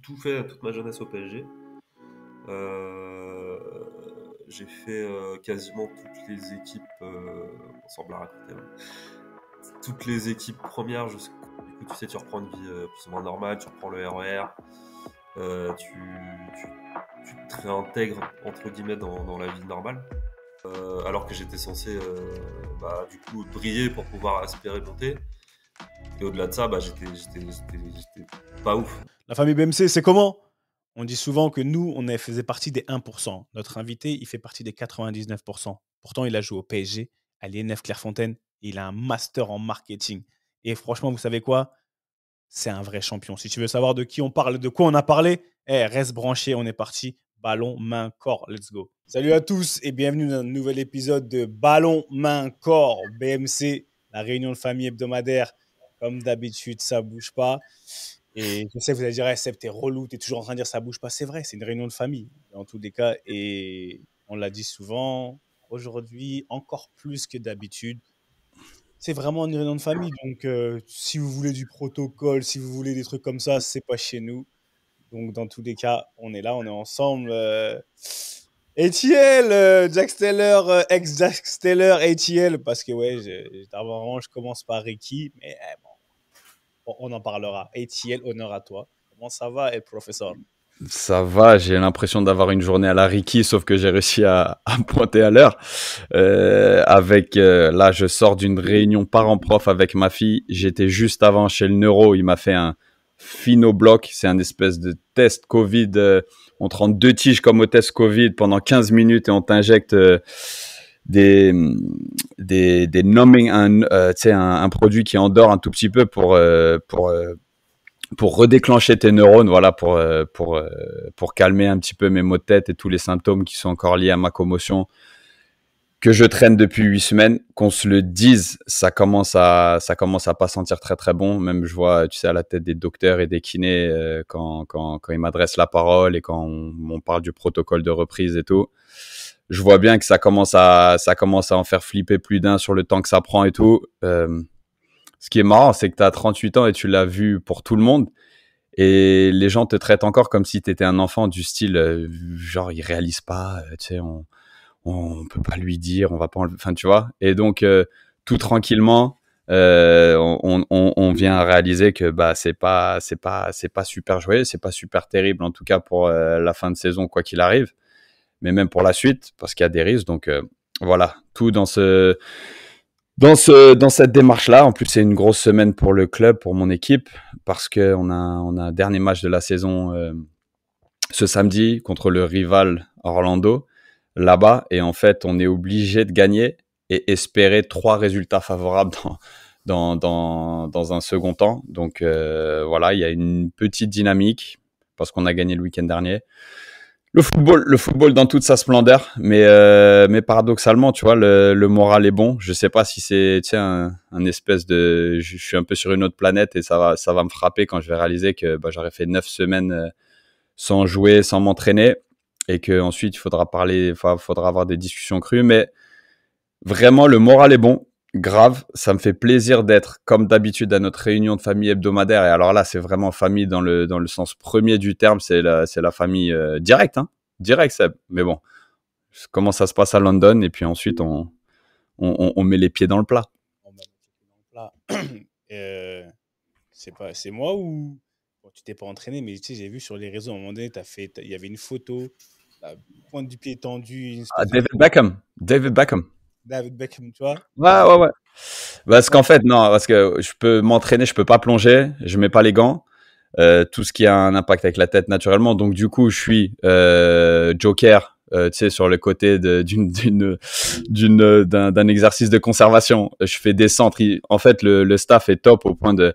tout fait toute ma jeunesse au PSG. Euh, j'ai fait quasiment toutes les équipes, on semble la raconter, hein. Toutes les équipes premières. Du coup, tu sais, tu reprends une vie plus ou moins normale, tu reprends le RER, tu te réintègres entre guillemets dans la vie normale. Alors que j'étais censé du coup briller pour pouvoir aspirer monter. Et au-delà de ça, j'étais pas ouf. La famille BMC, c'est comment? On dit souvent que nous, faisait partie des 1%. Notre invité, il fait partie des 99%. Pourtant, il a joué au PSG, à l'INF Clairefontaine, et il a un master en marketing. Et franchement, vous savez quoi? C'est un vrai champion. Si tu veux savoir de qui on parle, de quoi on a parlé, reste branché, on est parti. Ballon, main, corps, let's go. Salut à tous et bienvenue dans un nouvel épisode de Ballon, main, corps, BMC, la réunion de famille hebdomadaire. Comme d'habitude, ça bouge pas. Et je sais que vous allez dire, hey, Seb, t'es relou, t'es toujours en train de dire ça bouge pas. C'est vrai, c'est une réunion de famille, dans tous les cas. Et on l'a dit souvent, aujourd'hui, encore plus que d'habitude, c'est vraiment une réunion de famille. Donc, si vous voulez du protocole, si vous voulez des trucs comme ça, c'est pas chez nous. Donc, dans tous les cas, on est là, on est ensemble. ATL, Jack Steller, ex-Jack Steller, ATL, parce que ouais, d'abord, je commence par Ricky, mais bon, on en parlera. ATL, honneur à toi. Comment ça va, el professeur? Ça va, j'ai l'impression d'avoir une journée à la Ricky, sauf que j'ai réussi à me pointer à l'heure. Là, je sors d'une réunion parents-prof avec ma fille. J'étais juste avant chez le neuro. Il m'a fait un Finobloc. C'est un espèce de test Covid. On te rend 2 tiges comme au test Covid pendant 15 minutes et on t'injecte des numbing, un produit qui endort un tout petit peu pour redéclencher tes neurones, voilà, pour calmer un petit peu mes maux de tête et tous les symptômes qui sont encore liés à ma commotion que je traîne depuis 8 semaines. Qu'on se le dise, ça commence à pas sentir très très bon. Même je vois, tu sais, à la tête des docteurs et des kinés quand ils m'adressent la parole et quand on parle du protocole de reprise et tout. Je vois bien que ça commence à en faire flipper plus d'un sur le temps que ça prend et tout. Ce qui est marrant, c'est que tu as 38 ans et tu l'as vu pour tout le monde. Et les gens te traitent encore comme si tu étais un enfant du style, genre, ils réalisent pas, tu sais, on peut pas lui dire, on va pas, enfin, tu vois. Et donc, tout tranquillement, on vient à réaliser que c'est pas super joyeux, c'est pas super terrible, en tout cas pour la fin de saison, quoi qu'il arrive. Mais même pour la suite, parce qu'il y a des risques. Donc, voilà, tout dans cette démarche-là. En plus, c'est une grosse semaine pour le club, pour mon équipe, parce qu'on a un dernier match de la saison ce samedi contre le rival Orlando, là-bas. Et en fait, on est obligé de gagner et espérer 3 résultats favorables dans un second temps. Donc, voilà, il y a une petite dynamique parce qu'on a gagné le week-end dernier. Le football dans toute sa splendeur, mais paradoxalement, tu vois, le moral est bon. Je sais pas si c'est, tu sais, un espèce de, je suis un peu sur une autre planète et ça va me frapper quand je vais réaliser que j'aurais fait 9 semaines sans jouer, sans m'entraîner, et que ensuite il faudra avoir des discussions crues. Mais vraiment, le moral est bon. Grave, ça me fait plaisir d'être comme d'habitude à notre réunion de famille hebdomadaire. Et alors là, c'est vraiment famille dans le sens premier du terme. C'est la famille directe, hein, direct, Seb. Mais bon, comment ça se passe à London et puis ensuite on met les pieds dans le plat. On met les pieds dans le plat. C'est moi ou bon, tu t'es pas entraîné, mais tu sais, j'ai vu sur les réseaux à un moment donné, il y avait une photo, la pointe du pied tendue, David Beckham. David Beckham, tu vois? Ouais. Parce qu'en fait, non, parce que je peux m'entraîner, je peux pas plonger, je mets pas les gants, tout ce qui a un impact avec la tête naturellement. Donc du coup, je suis joker, tu sais, sur le côté d'un exercice de conservation. Je fais des centres. En fait, le staff est top au point de,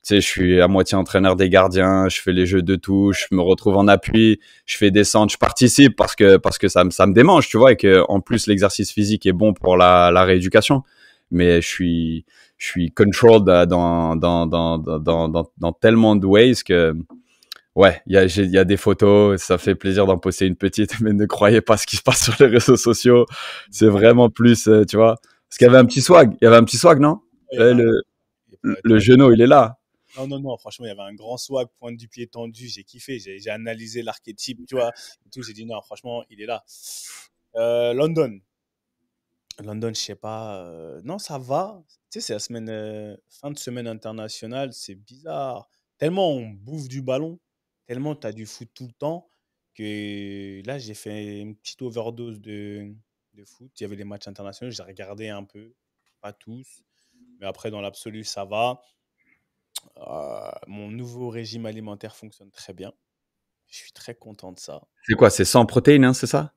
tu sais, je suis à moitié entraîneur des gardiens, je fais les jeux de touche, je me retrouve en appui, je fais des centres, je participe parce que ça me démange, tu vois, et que en plus l'exercice physique est bon pour la rééducation. Mais je suis controlled dans tellement de ways que ouais, il y a des photos, ça fait plaisir d'en poster une petite, mais ne croyez pas ce qui se passe sur les réseaux sociaux. C'est vraiment plus, tu vois, parce qu'il y avait un petit swag, non? Le genou, il est là. Non, non, non, franchement, il y avait un grand swag, pointe du pied tendu, j'ai kiffé, j'ai analysé l'archétype, tu vois, et tout, j'ai dit non, franchement, il est là. London. London, je sais pas. Non, ça va. Tu sais, c'est la semaine, fin de semaine internationale, c'est bizarre. Tellement on bouffe du ballon, tellement tu as du foot tout le temps, que là, j'ai fait une petite overdose de foot. Il y avait les matchs internationaux, j'ai regardé un peu, pas tous, mais après, dans l'absolu, ça va. Mon nouveau régime alimentaire fonctionne très bien. Je suis très content de ça. C'est quoi? C'est sans protéines, hein, c'est ça?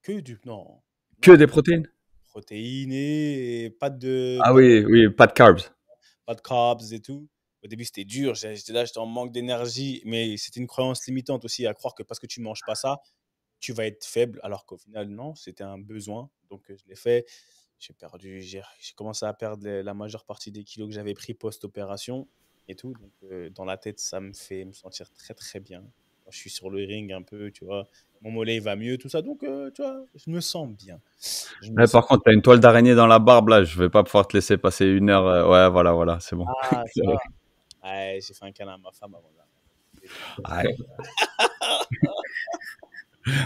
Que du... Non, Que non, des protéines? protéiné et Ah oui, oui, pas de carbs. pas de carbs et tout. Au début, c'était dur. J'étais là, j'étais en manque d'énergie. Mais c'était une croyance limitante aussi à croire que parce que tu ne manges pas ça, tu vas être faible. Alors qu'au final, non, c'était un besoin. Donc, je l'ai fait. J'ai commencé à perdre la majeure partie des kilos que j'avais pris post-opération et tout. Donc, dans la tête, ça me fait me sentir très, très bien. Quand je suis sur le ring un peu, tu vois, mon mollet va mieux, tout ça. Donc, tu vois, je me sens bien. Je me Ouais, sens... par contre, t'as une toile d'araignée dans la barbe, là. Je vais pas pouvoir te laisser passer 1 heure. Ouais, voilà, voilà, c'est bon. Ah, ça. Ouais, j'ai fait un câlin à ma femme avant là. Ouais,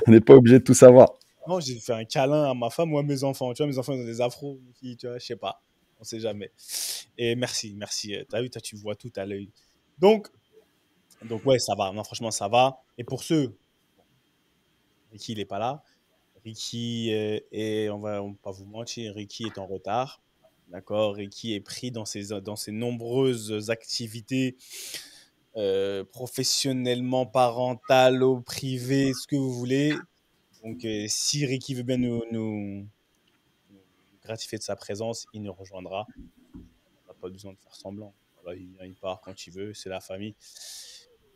on n'est pas obligé de tout savoir. Non, j'ai fait un câlin à ma femme ou à mes enfants. Tu vois, mes enfants ils ont des afros, tu vois, je sais pas. On sait jamais. Et merci, merci. T'as vu, toi, tu vois tout à l'œil. Donc, donc ouais, ça va. Non, franchement, ça va. Et pour ceux, Ricky, il est pas là. Ricky on va pas vous mentir, Ricky est en retard. D'accord, Ricky est pris dans ses nombreuses activités professionnellement, parentales, au privé, ce que vous voulez. Donc, si Ricky veut bien nous gratifier de sa présence, il nous rejoindra. On n'a pas besoin de faire semblant. Voilà, il vient, il part quand il veut, c'est la famille.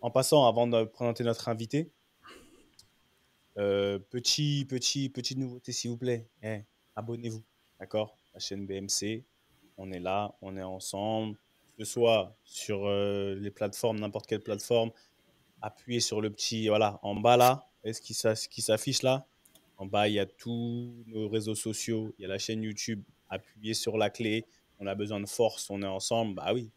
En passant, avant de présenter notre invité, petite nouveauté, s'il vous plaît. Abonnez-vous, d'accord? La chaîne BMC, on est là, on est ensemble. Que ce soit sur les plateformes, n'importe quelle plateforme, appuyez sur le petit, voilà, en bas là, ce qui s'affiche là? En bas, il y a tous nos réseaux sociaux, il y a la chaîne YouTube. Appuyez sur la clé. On a besoin de force, on est ensemble. Bah oui,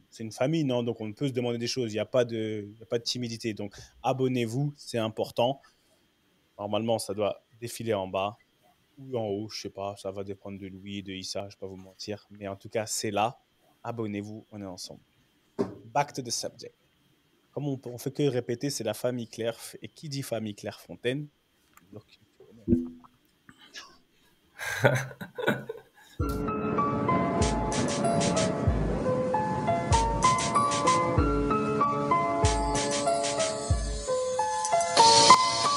c'est une famille, non? Donc on peut se demander des choses. Il y a pas de timidité. Donc abonnez-vous, c'est important. Normalement, ça doit défiler en bas ou en haut, je sais pas. Ça va dépendre de Louis, de Issa, je ne vais pas vous mentir. Mais en tout cas, c'est là. Abonnez-vous, on est ensemble. Back to the subject. Comme on fait que répéter, c'est la famille Claire. Et qui dit famille Clairefontaine? Tu connais.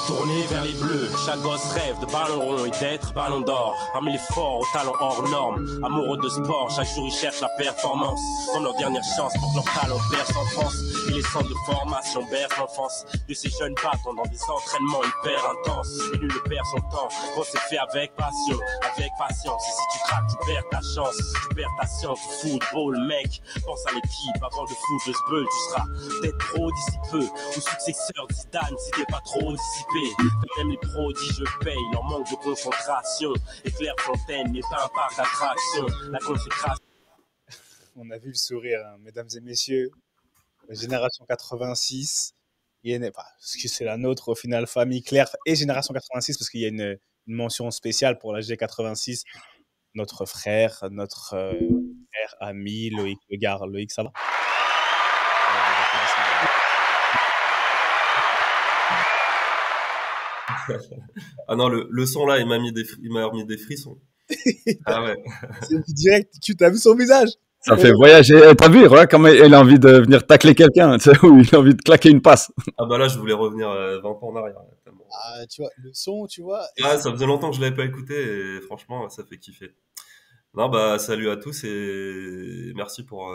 Tourné vers les bleus, chaque gosse rêve de ballon rond et d'être ballon d'or. Parmi les forts aux talents hors normes, amoureux de sport, chaque jour ils cherchent la performance. Comme leur dernière chance pour que leur talent perce en France. Et les centres de formation bercent l'enfance de ces jeunes battants dans des entraînements hyper intenses. Et nul ne perd son temps, quand c'est fait avec passion, avec patience. Et si tu craques, tu perds ta chance, tu perds ta science. Football, mec, pense à l'équipe avant de foutre le sbeul. Tu seras peut-être pro d'ici peu, ou successeur de Zidane si t'es pas trop dissipé. Même les prodiges payent leur manque de concentration. Et Clairefontaine n'est pas un parc d'attractions. La consécration. On a vu le sourire, hein, mesdames et messieurs. Génération 86. Parce que c'est la nôtre au final, famille Claire et Génération 86, parce qu'il y a une mention spéciale pour la G86. Notre frère, notre frère, ami, Loïc Legare. Loïc, ça va? Ah non, le son là, il m'a remis des frissons. Ah ouais. C'est direct, tu as vu son visage? Ça fait voyager. T'as vu, regarde comment il a envie de venir tacler quelqu'un, tu sais, ou il a envie de claquer une passe. Ah bah là, je voulais revenir 20 ans en arrière. Tellement. Ah, tu vois, le son, tu vois. Ah, ça faisait longtemps que je l'avais pas écouté et franchement, ça fait kiffer. Non, bah salut à tous et merci pour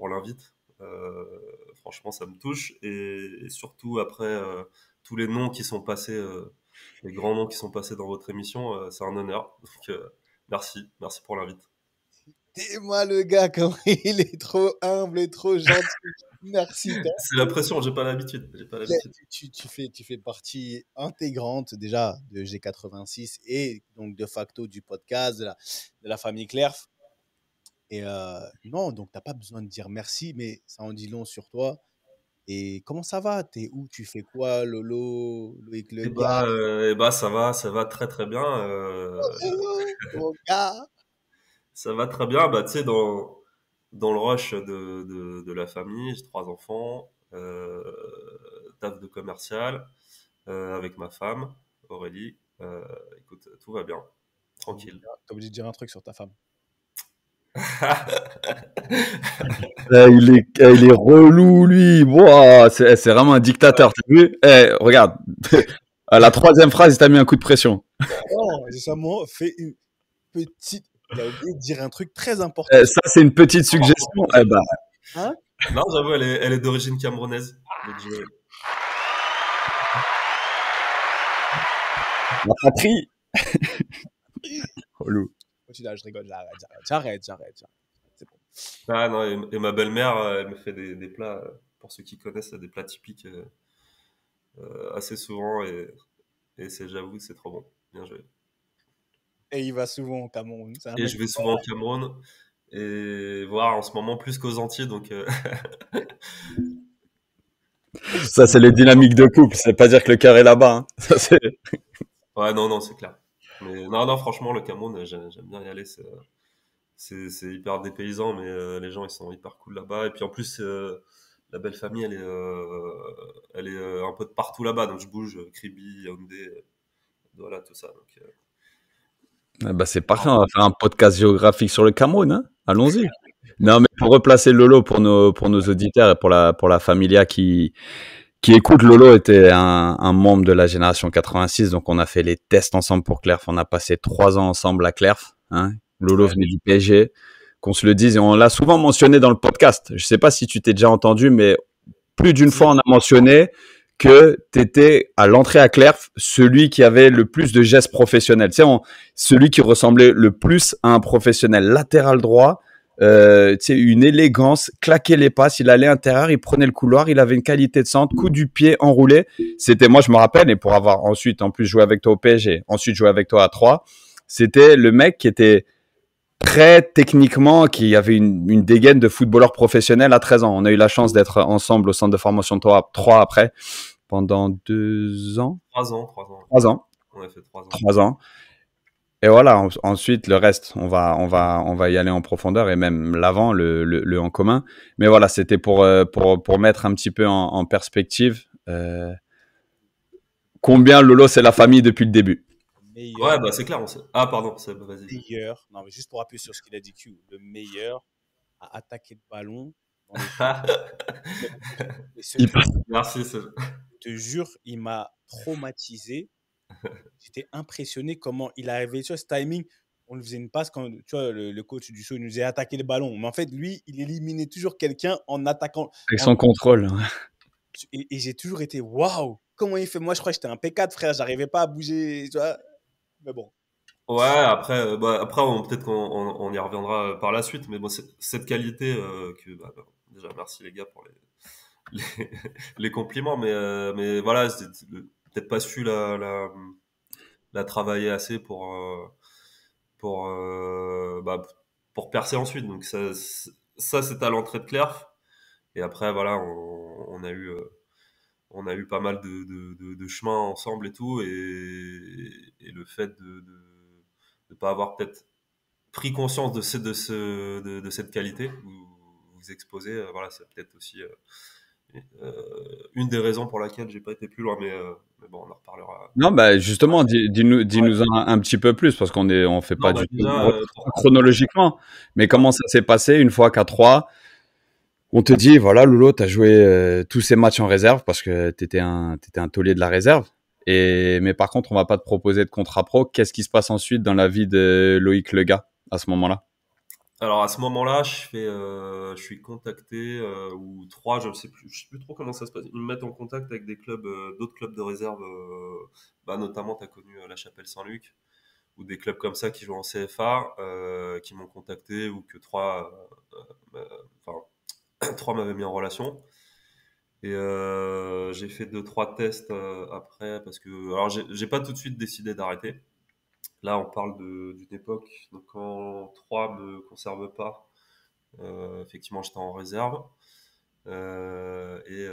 l'invite. Franchement, ça me touche et surtout après tous les noms qui sont passés, les grands noms qui sont passés dans votre émission, c'est un honneur. Donc merci pour l'invite. Et moi, le gars, comment il est trop humble et trop gentil. Merci. C'est la pression, j'ai pas l'habitude. Tu fais partie intégrante déjà de G86 et donc de facto du podcast de la famille Claire. Et non, donc t'as pas besoin de dire merci, mais ça en dit long sur toi. Et comment ça va? T'es où? Tu fais quoi, Lolo? Loïc le gars? Ça va très très bien. Lolo, mon gars. Ça va très bien. Bah, tu sais, dans le rush de la famille, j'ai 3 enfants, taf de commercial, avec ma femme, Aurélie. Écoute, tout va bien, tranquille. T'as obligé de dire un truc sur ta femme. Il est relou, lui. Wow, c'est vraiment un dictateur. T'as vu? Regarde. À la troisième phrase, il t'a mis un coup de pression. Non, j'ai seulement fait une petite. Il a oublié de dire un truc très important. Ça, c'est une petite suggestion. Bah, Hein? Non, j'avoue, elle est d'origine camerounaise. Donc la patrie. Relou. Continue, je rigole, j'arrête. C'est bon. Ah non, et ma belle-mère, elle me fait des plats, pour ceux qui connaissent, des plats typiques assez souvent. Et j'avoue, c'est trop bon. Bien joué. Et il va souvent au Cameroun. C'est un Et mec. je vais souvent au Cameroun et voir en ce moment plus qu'aux Antilles. Donc, Ça, c'est les dynamiques de couple. C'est pas dire que le cœur est là-bas. Hein. Ça, c'est... ouais, non, c'est clair. Mais non, franchement, le Cameroun, j'aime bien y aller. C'est hyper dépaysant, mais les gens, ils sont hyper cool là-bas. Et puis en plus, la belle famille, elle est un peu de partout là-bas. Donc je bouge, Kribi, Yaoundé, voilà, tout ça. Donc, Bah, c'est parfait. On va faire un podcast géographique sur le Cameroun. Hein. Allons-y. Non, mais pour replacer Lolo pour nos auditeurs et pour la familia qui écoute, Lolo était un membre de la génération 86. Donc, on a fait les tests ensemble pour Clerf. On a passé 3 ans ensemble à Clerf. Hein. Lolo venait du PSG. Qu'on se le dise. Et on l'a souvent mentionné dans le podcast. Je sais pas si tu t'es déjà entendu, mais plus d'une fois, on a mentionné que tu étais à l'entrée à Clerf celui qui avait le plus de gestes professionnels. Tu sais, celui qui ressemblait le plus à un professionnel. Latéral droit, tu sais, une élégance, claquer les passes, il allait intérieur, il prenait le couloir, il avait une qualité de centre, coup du pied enroulé. C'était, moi je me rappelle, et pour avoir ensuite en plus joué avec toi au PSG, ensuite joué avec toi à 3, c'était le mec qui était prêt techniquement, qui avait une dégaine de footballeur professionnel à 13 ans. On a eu la chance d'être ensemble au centre de formation de 3 après, pendant 2 ans. 3 ans. 3 ans. On a fait 3 ans. 3 ans. Et voilà, ensuite, le reste, on va y aller en profondeur et même l'avant, le en commun. Mais voilà, c'était pour mettre un petit peu en perspective combien Lolo, c'est la famille depuis le début. Meilleur. Ouais, bah c'est clair. Ah, pardon, vas-y. Meilleur. Non, mais juste pour appuyer sur ce qu'il a dit, Q, le meilleur à attaquer le ballon. Merci. Je te jure, il m'a traumatisé. J'étais impressionné comment il arrivait sur ce timing. On lui faisait une passe quand tu vois, le coach du show nous faisait attaquer le ballon. Mais en fait, lui, il éliminait toujours quelqu'un en attaquant. Avec son contrôle. Et j'ai toujours été waouh! Comment il fait? Moi, je crois que j'étais un P4, frère. J'arrivais pas à bouger. Tu vois? Mais bon. Ouais, après, peut-être qu'on y reviendra par la suite. Mais bon, cette qualité déjà, merci les gars pour les compliments. Mais voilà, peut-être pas su la travailler assez pour, pour percer ensuite. Donc ça c'est à l'entrée de Clerf. Et après, voilà, on a eu pas mal de chemins ensemble et tout. Et le fait de ne pas avoir peut-être pris conscience de cette qualité, vous exposez, voilà, c'est peut-être aussi une des raisons pour laquelle j'ai pas été plus loin. Mais bon, on en reparlera. Non, bah justement, dis-nous un petit peu plus, parce on fait pas du tout chronologiquement. Mais comment ça s'est passé une fois qu'à 3, on te dit, voilà, Lolo, tu as joué tous ces matchs en réserve parce que tu étais un taulier de la réserve. Mais par contre, on va pas te proposer de contrat pro. Qu'est-ce qui se passe ensuite dans la vie de Loïc Lega à ce moment-là? Alors à ce moment-là, je suis contacté ou 3, je sais plus trop comment ça se passe. Ils me mettent en contact avec des clubs, d'autres clubs de réserve, notamment tu as connu La Chapelle-Saint-Luc ou des clubs comme ça qui jouent en CFA, qui m'ont contacté ou que 3 m'avaient mis en relation. Et j'ai fait 2-3 tests après parce que alors j'ai pas tout de suite décidé d'arrêter. Là, on parle d'une époque donc quand 3 me conserve pas. Effectivement, j'étais en réserve. Et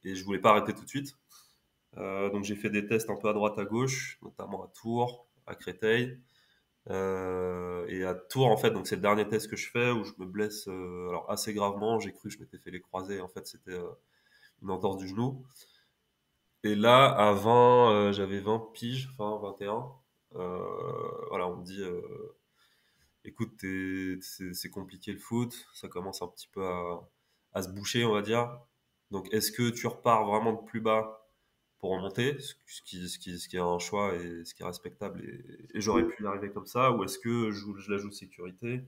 je voulais pas arrêter tout de suite. Donc j'ai fait des tests un peu à droite à gauche, notamment à Tours, à Créteil. Et à Tours, en fait, donc c'est le dernier test que je fais où je me blesse alors assez gravement. J'ai cru que je m'étais fait les croisés. En fait, c'était une entorse du genou. Et là, à 20, j'avais 20 piges, enfin 21. Voilà, on me dit, écoute, c'est compliqué le foot, ça commence un petit peu à se boucher, on va dire. Donc, est-ce que tu repars vraiment de plus bas pour remonter, ce qui est un choix et ce qui est respectable, et j'aurais pu y arriver comme ça, ou est-ce que je la joue sécurité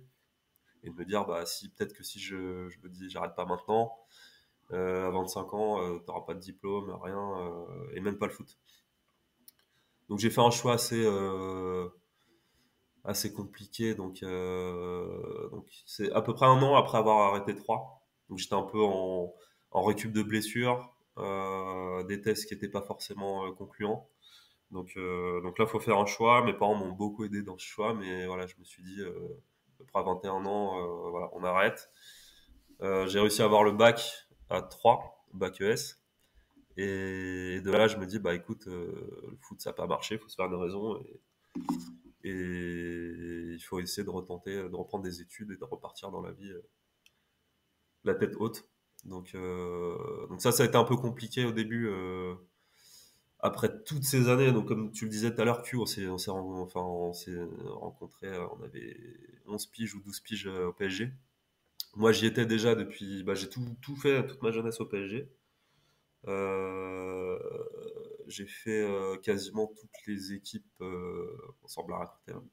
et de me dire, bah si, peut-être que si je me dis, j'arrête pas maintenant, à 25 ans, t'auras pas de diplôme, rien, et même pas le foot. Donc j'ai fait un choix assez compliqué. Donc c'est à peu près un an après avoir arrêté 3. Donc j'étais un peu en récup de blessures, des tests qui n'étaient pas forcément concluants. Donc là, il faut faire un choix. Mes parents m'ont beaucoup aidé dans ce choix, mais voilà, je me suis dit, à peu près à 21 ans, voilà, on arrête. J'ai réussi à avoir le bac à 3, bac ES. Et de là, je me dis, bah écoute, le foot, ça n'a pas marché, il faut se faire une raison. Et il faut essayer de retenter, de reprendre des études et de repartir dans la vie la tête haute. Donc ça a été un peu compliqué au début. Après toutes ces années, donc comme tu le disais tout à l'heure, on s'est rencontrés, on avait 11 piges ou 12 piges au PSG. Moi, j'y étais déjà depuis, bah, j'ai tout fait, toute ma jeunesse au PSG. Euh, j'ai fait quasiment toutes les équipes, on semble la raconter, hein,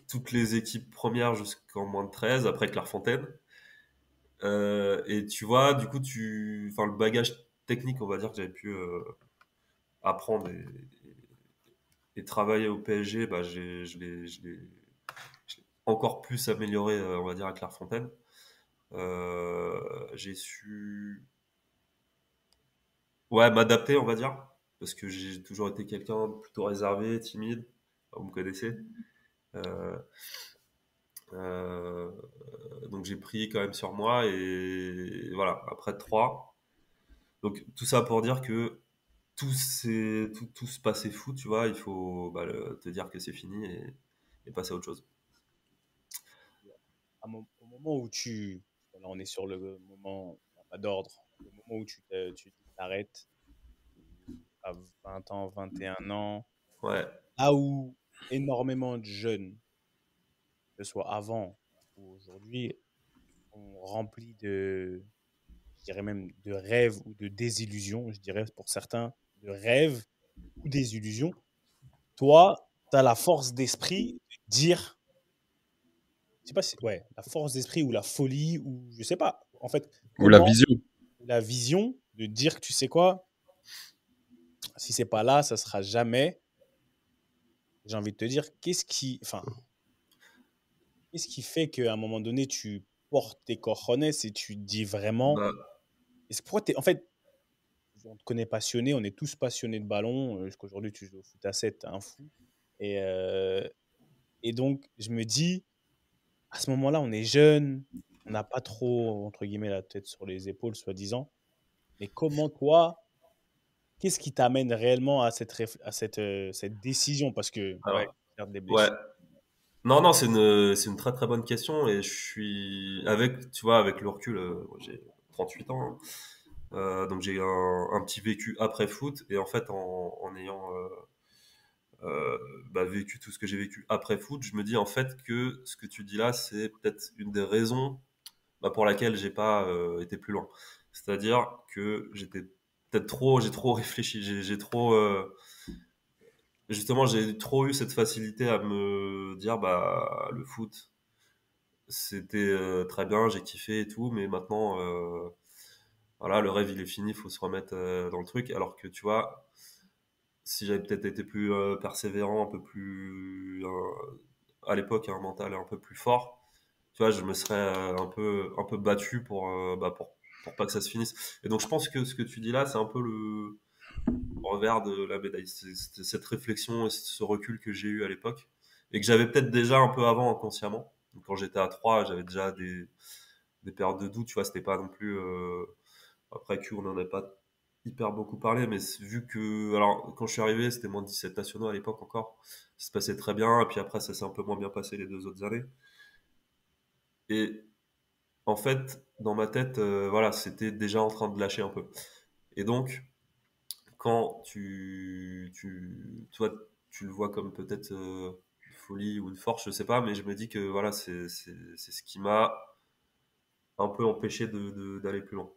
toutes les équipes premières jusqu'en moins de 13, après Clairefontaine. Et tu vois, du coup, enfin, le bagage technique, on va dire, que j'avais pu apprendre et travailler au PSG, bah, je l'ai encore plus amélioré, on va dire, à Clairefontaine. J'ai su, ouais, m'adapter, on va dire, parce que j'ai toujours été quelqu'un de plutôt réservé, timide. Vous me connaissez. Euh, euh, donc j'ai pris quand même sur moi, et voilà, après 3. Donc tout ça pour dire que tout se passait fou, tu vois, il faut bah, te dire que c'est fini et passer à autre chose. Au moment où là, on est sur le moment, pas d'ordre, le moment où tu t'arrêtes à 20 ans, 21 ans, Ouais, là où énormément de jeunes, que ce soit avant ou aujourd'hui, sont remplis je dirais même de rêves ou de désillusions, je dirais pour certains, de rêves ou des illusions. Toi, tu as la force d'esprit de dire, je sais pas si, ouais, la force d'esprit ou la folie ou je sais pas, en fait, Ou la comment vision. la vision de dire que tu sais quoi, si c'est pas là, ça sera jamais. J'ai envie de te dire, qu'est-ce qui fait qu'à un moment donné, tu portes tes cojones et tu te dis vraiment, bah, pourquoi en fait, on te connaît passionné, on est tous passionnés de ballon, jusqu'aujourd'hui tu joues au foot à 7, t'es un fou. Et, euh, et donc, je me dis, à ce moment-là, on est jeune, on n'a pas trop, entre guillemets, la tête sur les épaules, soi-disant. Mais comment toi, qu'est-ce qui t'amène réellement à cette décision? Parce que, ouais, alors, faire des ouais. blessures. Non, non, c'est une très très bonne question, et je suis tu vois, avec le recul, moi, j'ai 38 ans, hein. Donc j'ai un petit vécu après foot, et en fait, en ayant bah, vécu tout ce que j'ai vécu après foot, je me dis en fait que ce que tu dis là, c'est peut-être une des raisons, bah, pour laquelle j'ai pas été plus loin. C'est-à-dire que j'ai trop réfléchi, j'ai trop, justement, j'ai trop eu cette facilité à me dire, bah, le foot, c'était très bien, j'ai kiffé et tout, mais maintenant, voilà, le rêve il est fini, il faut se remettre dans le truc. Alors que tu vois, si j'avais peut-être été plus persévérant, un peu plus à l'époque, un mental un peu plus fort, tu vois, je me serais un peu battu pour pas que ça se finisse. Et donc je pense que ce que tu dis là, c'est un peu le revers de la médaille. Cette réflexion et ce recul que j'ai eu à l'époque, et que j'avais peut-être déjà un peu avant inconsciemment. Donc, quand j'étais à 3, j'avais déjà des périodes de doute, tu vois, c'était pas non plus... Après Q, on n'en a pas hyper beaucoup parlé, mais vu que... Alors, quand je suis arrivé, c'était moins de 17 nationaux à l'époque encore. Ça se passait très bien, et puis après, ça s'est un peu moins bien passé les 2 autres années. Et en fait, dans ma tête, voilà, c'était déjà en train de lâcher un peu. Et donc, quand toi, tu le vois comme peut-être une folie ou une force, je sais pas, mais je me dis que voilà, c'est ce qui m'a un peu empêché d'aller plus loin.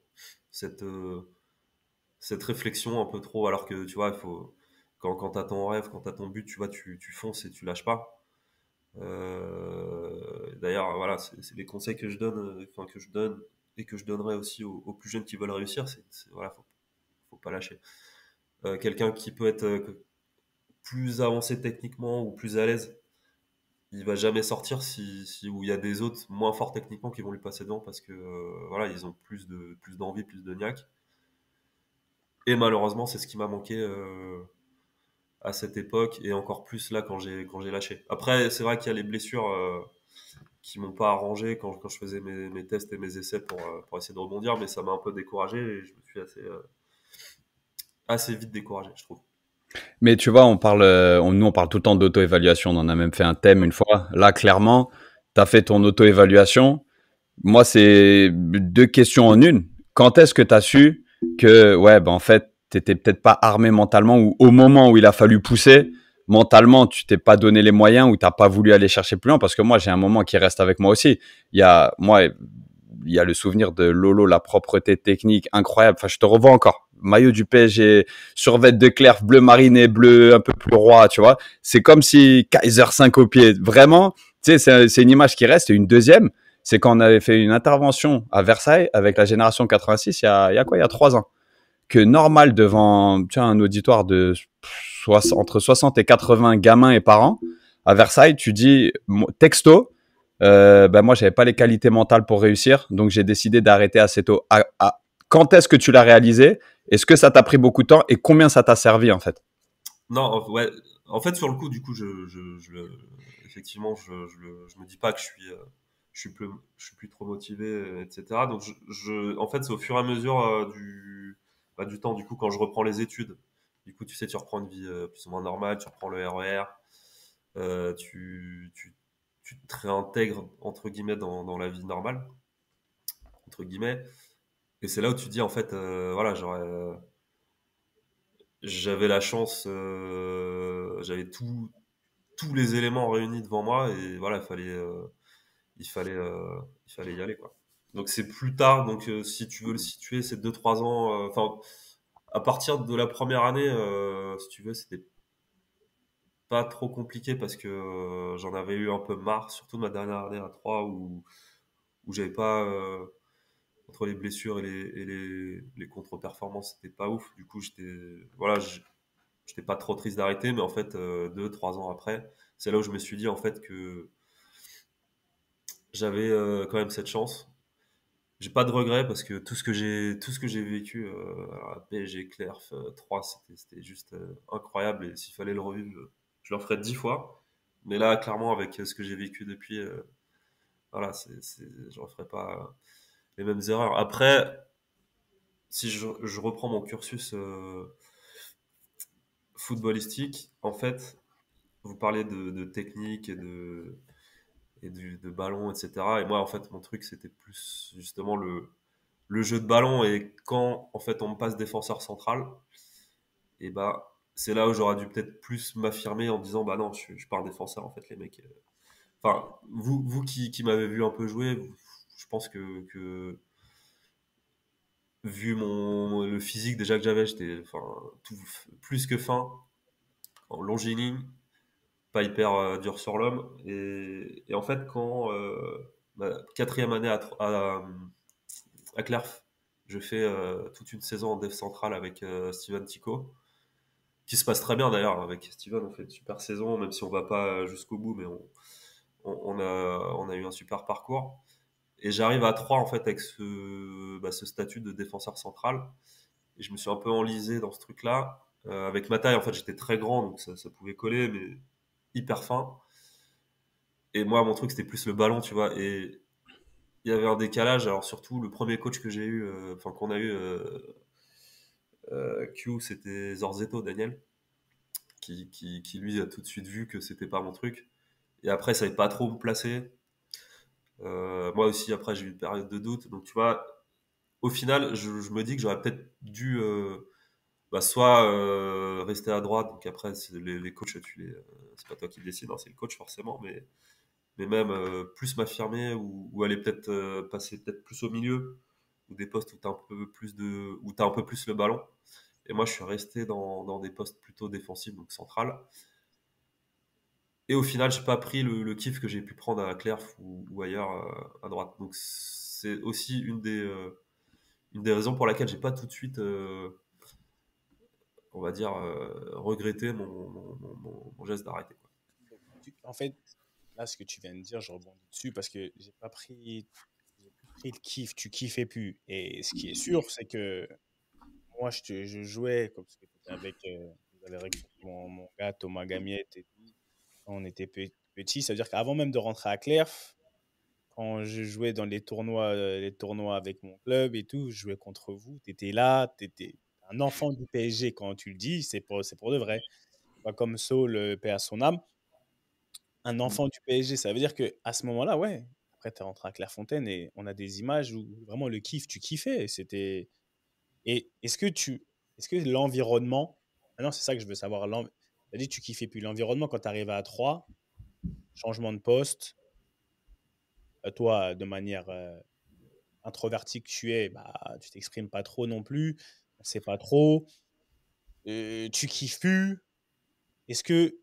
Cette, euh, cette réflexion un peu trop, alors que tu vois, quand t'as ton rêve, quand t'as ton but, tu vois, tu fonces et tu lâches pas. D'ailleurs, voilà, c'est les conseils que je donne, enfin, que je donne et que je donnerai aussi aux plus jeunes qui veulent réussir, voilà, faut pas lâcher. Quelqu'un qui peut être plus avancé techniquement ou plus à l'aise, il va jamais sortir où il y a des autres moins forts techniquement qui vont lui passer devant parce que voilà, ils ont plus d'envie, plus de niaque. Et malheureusement, c'est ce qui m'a manqué à cette époque et encore plus là quand j'ai lâché. Après, c'est vrai qu'il y a les blessures qui m'ont pas arrangé quand je faisais mes tests et mes essais pour essayer de rebondir, mais ça m'a un peu découragé et je me suis assez vite découragé, je trouve. Mais tu vois, nous, on parle tout le temps d'auto-évaluation. On en a même fait un thème une fois. Là, clairement, tu as fait ton auto-évaluation. Moi, c'est 2 questions en une. Quand est-ce que tu as su que, ouais, ben, en fait, t'étais peut-être pas armé mentalement ou au moment où il a fallu pousser, mentalement, tu t'es pas donné les moyens ou t'as pas voulu aller chercher plus loin? Parce que moi, j'ai un moment qui reste avec moi aussi. Il y a le souvenir de Lolo, la propreté technique incroyable. Enfin, je te revois encore. Maillot du PSG, survêt de Clerf, bleu mariné, bleu un peu plus roi, tu vois. C'est comme si Kaiser 5 au pied. Vraiment, tu sais, c'est une image qui reste. Et une deuxième, c'est quand on avait fait une intervention à Versailles avec la génération 86, il y a quoi? Il y a 3 ans. Que normal devant, tu vois, un auditoire de entre 60 et 80 gamins et parents, à Versailles, tu dis, texto, ben moi, j'avais pas les qualités mentales pour réussir, donc j'ai décidé d'arrêter assez tôt. Quand est-ce que tu l'as réalisé? Est-ce que ça t'a pris beaucoup de temps et combien ça t'a servi en fait? Non, ouais. En fait, sur le coup, du coup, effectivement, je me dis pas que je suis plus trop motivé, etc. Donc, en fait, c'est au fur et à mesure du temps. Du coup, quand je reprends les études, du coup, tu sais, tu reprends une vie plus ou moins normale, tu reprends le RER, euh, tu, tu, tu te réintègres entre guillemets dans la vie normale, entre guillemets. Et c'est là où tu te dis, en fait, voilà, j'avais la chance, j'avais tous les éléments réunis devant moi et voilà, il fallait, il fallait y aller, quoi. Donc c'est plus tard, donc si tu veux le situer, c'est 2 3 ans, enfin, à partir de la première année, si tu veux, c'était pas trop compliqué parce que j'en avais eu un peu marre, surtout de ma dernière année à 3 où j'avais pas, entre les blessures les contre-performances, c'était pas ouf. Du coup, voilà, j'étais pas trop triste d'arrêter, mais en fait, 2 3 ans après, c'est là où je me suis dit en fait que j'avais quand même cette chance. J'ai pas de regrets parce que tout ce que j'ai vécu à PSG, Clerf, 3, c'était juste incroyable et s'il fallait le revivre, je le referais 10 fois. Mais là, clairement, avec ce que j'ai vécu depuis, voilà, je referais pas les mêmes erreurs. Après, si je reprends mon cursus footballistique, en fait, vous parlez de technique de ballon, etc. Et moi, en fait, mon truc, c'était plus justement le jeu de ballon. Et quand, en fait, on me passe défenseur central, et bah, c'est là où j'aurais dû peut-être plus m'affirmer en disant, bah non, je suis pas un défenseur, en fait, les mecs. Enfin, vous qui m'avez vu un peu jouer, je pense que vu le physique déjà que j'avais, j'étais enfin, plus que fin, en longiligne, pas hyper dur sur l'homme. Et en fait, quand ma 4e année à Clerf, je fais toute une saison en dev central avec Steven Tico, qui se passe très bien d'ailleurs avec Steven. On fait une super saison, même si on va pas jusqu'au bout, mais on a eu un super parcours. Et j'arrive à 3 en fait avec ce statut de défenseur central. Et je me suis un peu enlisé dans ce truc-là. Avec ma taille, en fait, j'étais très grand, donc ça pouvait coller, mais hyper fin. Et moi, mon truc, c'était plus le ballon, tu vois. Et il y avait un décalage. Alors, surtout, le premier coach que j'ai eu, enfin, qu'on a eu, Q, c'était Zorzetto, Daniel, qui, lui, a tout de suite vu que c'était pas mon truc. Et après, ça savait pas trop me placer. Moi aussi, après, j'ai eu une période de doute. Donc, tu vois, au final, je me dis que j'aurais peut-être dû soit rester à droite. Donc, après, les coachs, c'est pas toi qui décides, hein, c'est le coach forcément. Mais même plus m'affirmer ou aller peut-être passer peut-être plus au milieu ou des postes où tu as un peu plus où t'as un peu plus le ballon. Et moi, je suis resté dans des postes plutôt défensifs, donc central. Et au final, j'ai pas pris le kiff que j'ai pu prendre à Clerf ou ailleurs à droite. Donc c'est aussi une des raisons pour laquelle j'ai pas tout de suite, on va dire, regretté mon geste d'arrêter, quoi. En fait, là, ce que tu viens de dire, je rebondis dessus parce que j'ai plus pris le kiff, tu kiffais plus. Et ce qui est sûr, c'est que moi, je jouais, comme ce que tu étais avec, vous avez recruté mon gars, Thomas Gamiette et tout, quand on était petit. Ça veut dire qu'avant même de rentrer à Clerf, quand je jouais dans les tournois avec mon club et tout, je jouais contre vous, tu étais là, tu étais un enfant du PSG quand tu le dis, c'est pour de vrai. Pas comme Saul, paix à son âme, un enfant du PSG. Ça veut dire que à ce moment-là, ouais, après tu es rentré à Clairefontaine et on a des images où vraiment le kiff, tu kiffais. Et est-ce que l'environnement, maintenant c'est ça que je veux savoir, t'as dit que tu kiffais plus l'environnement quand tu arrivais à 3, changement de poste, toi de manière introverti que tu es, bah, tu t'exprimes pas trop non plus, on sait pas trop, tu kiffes plus. Est-ce que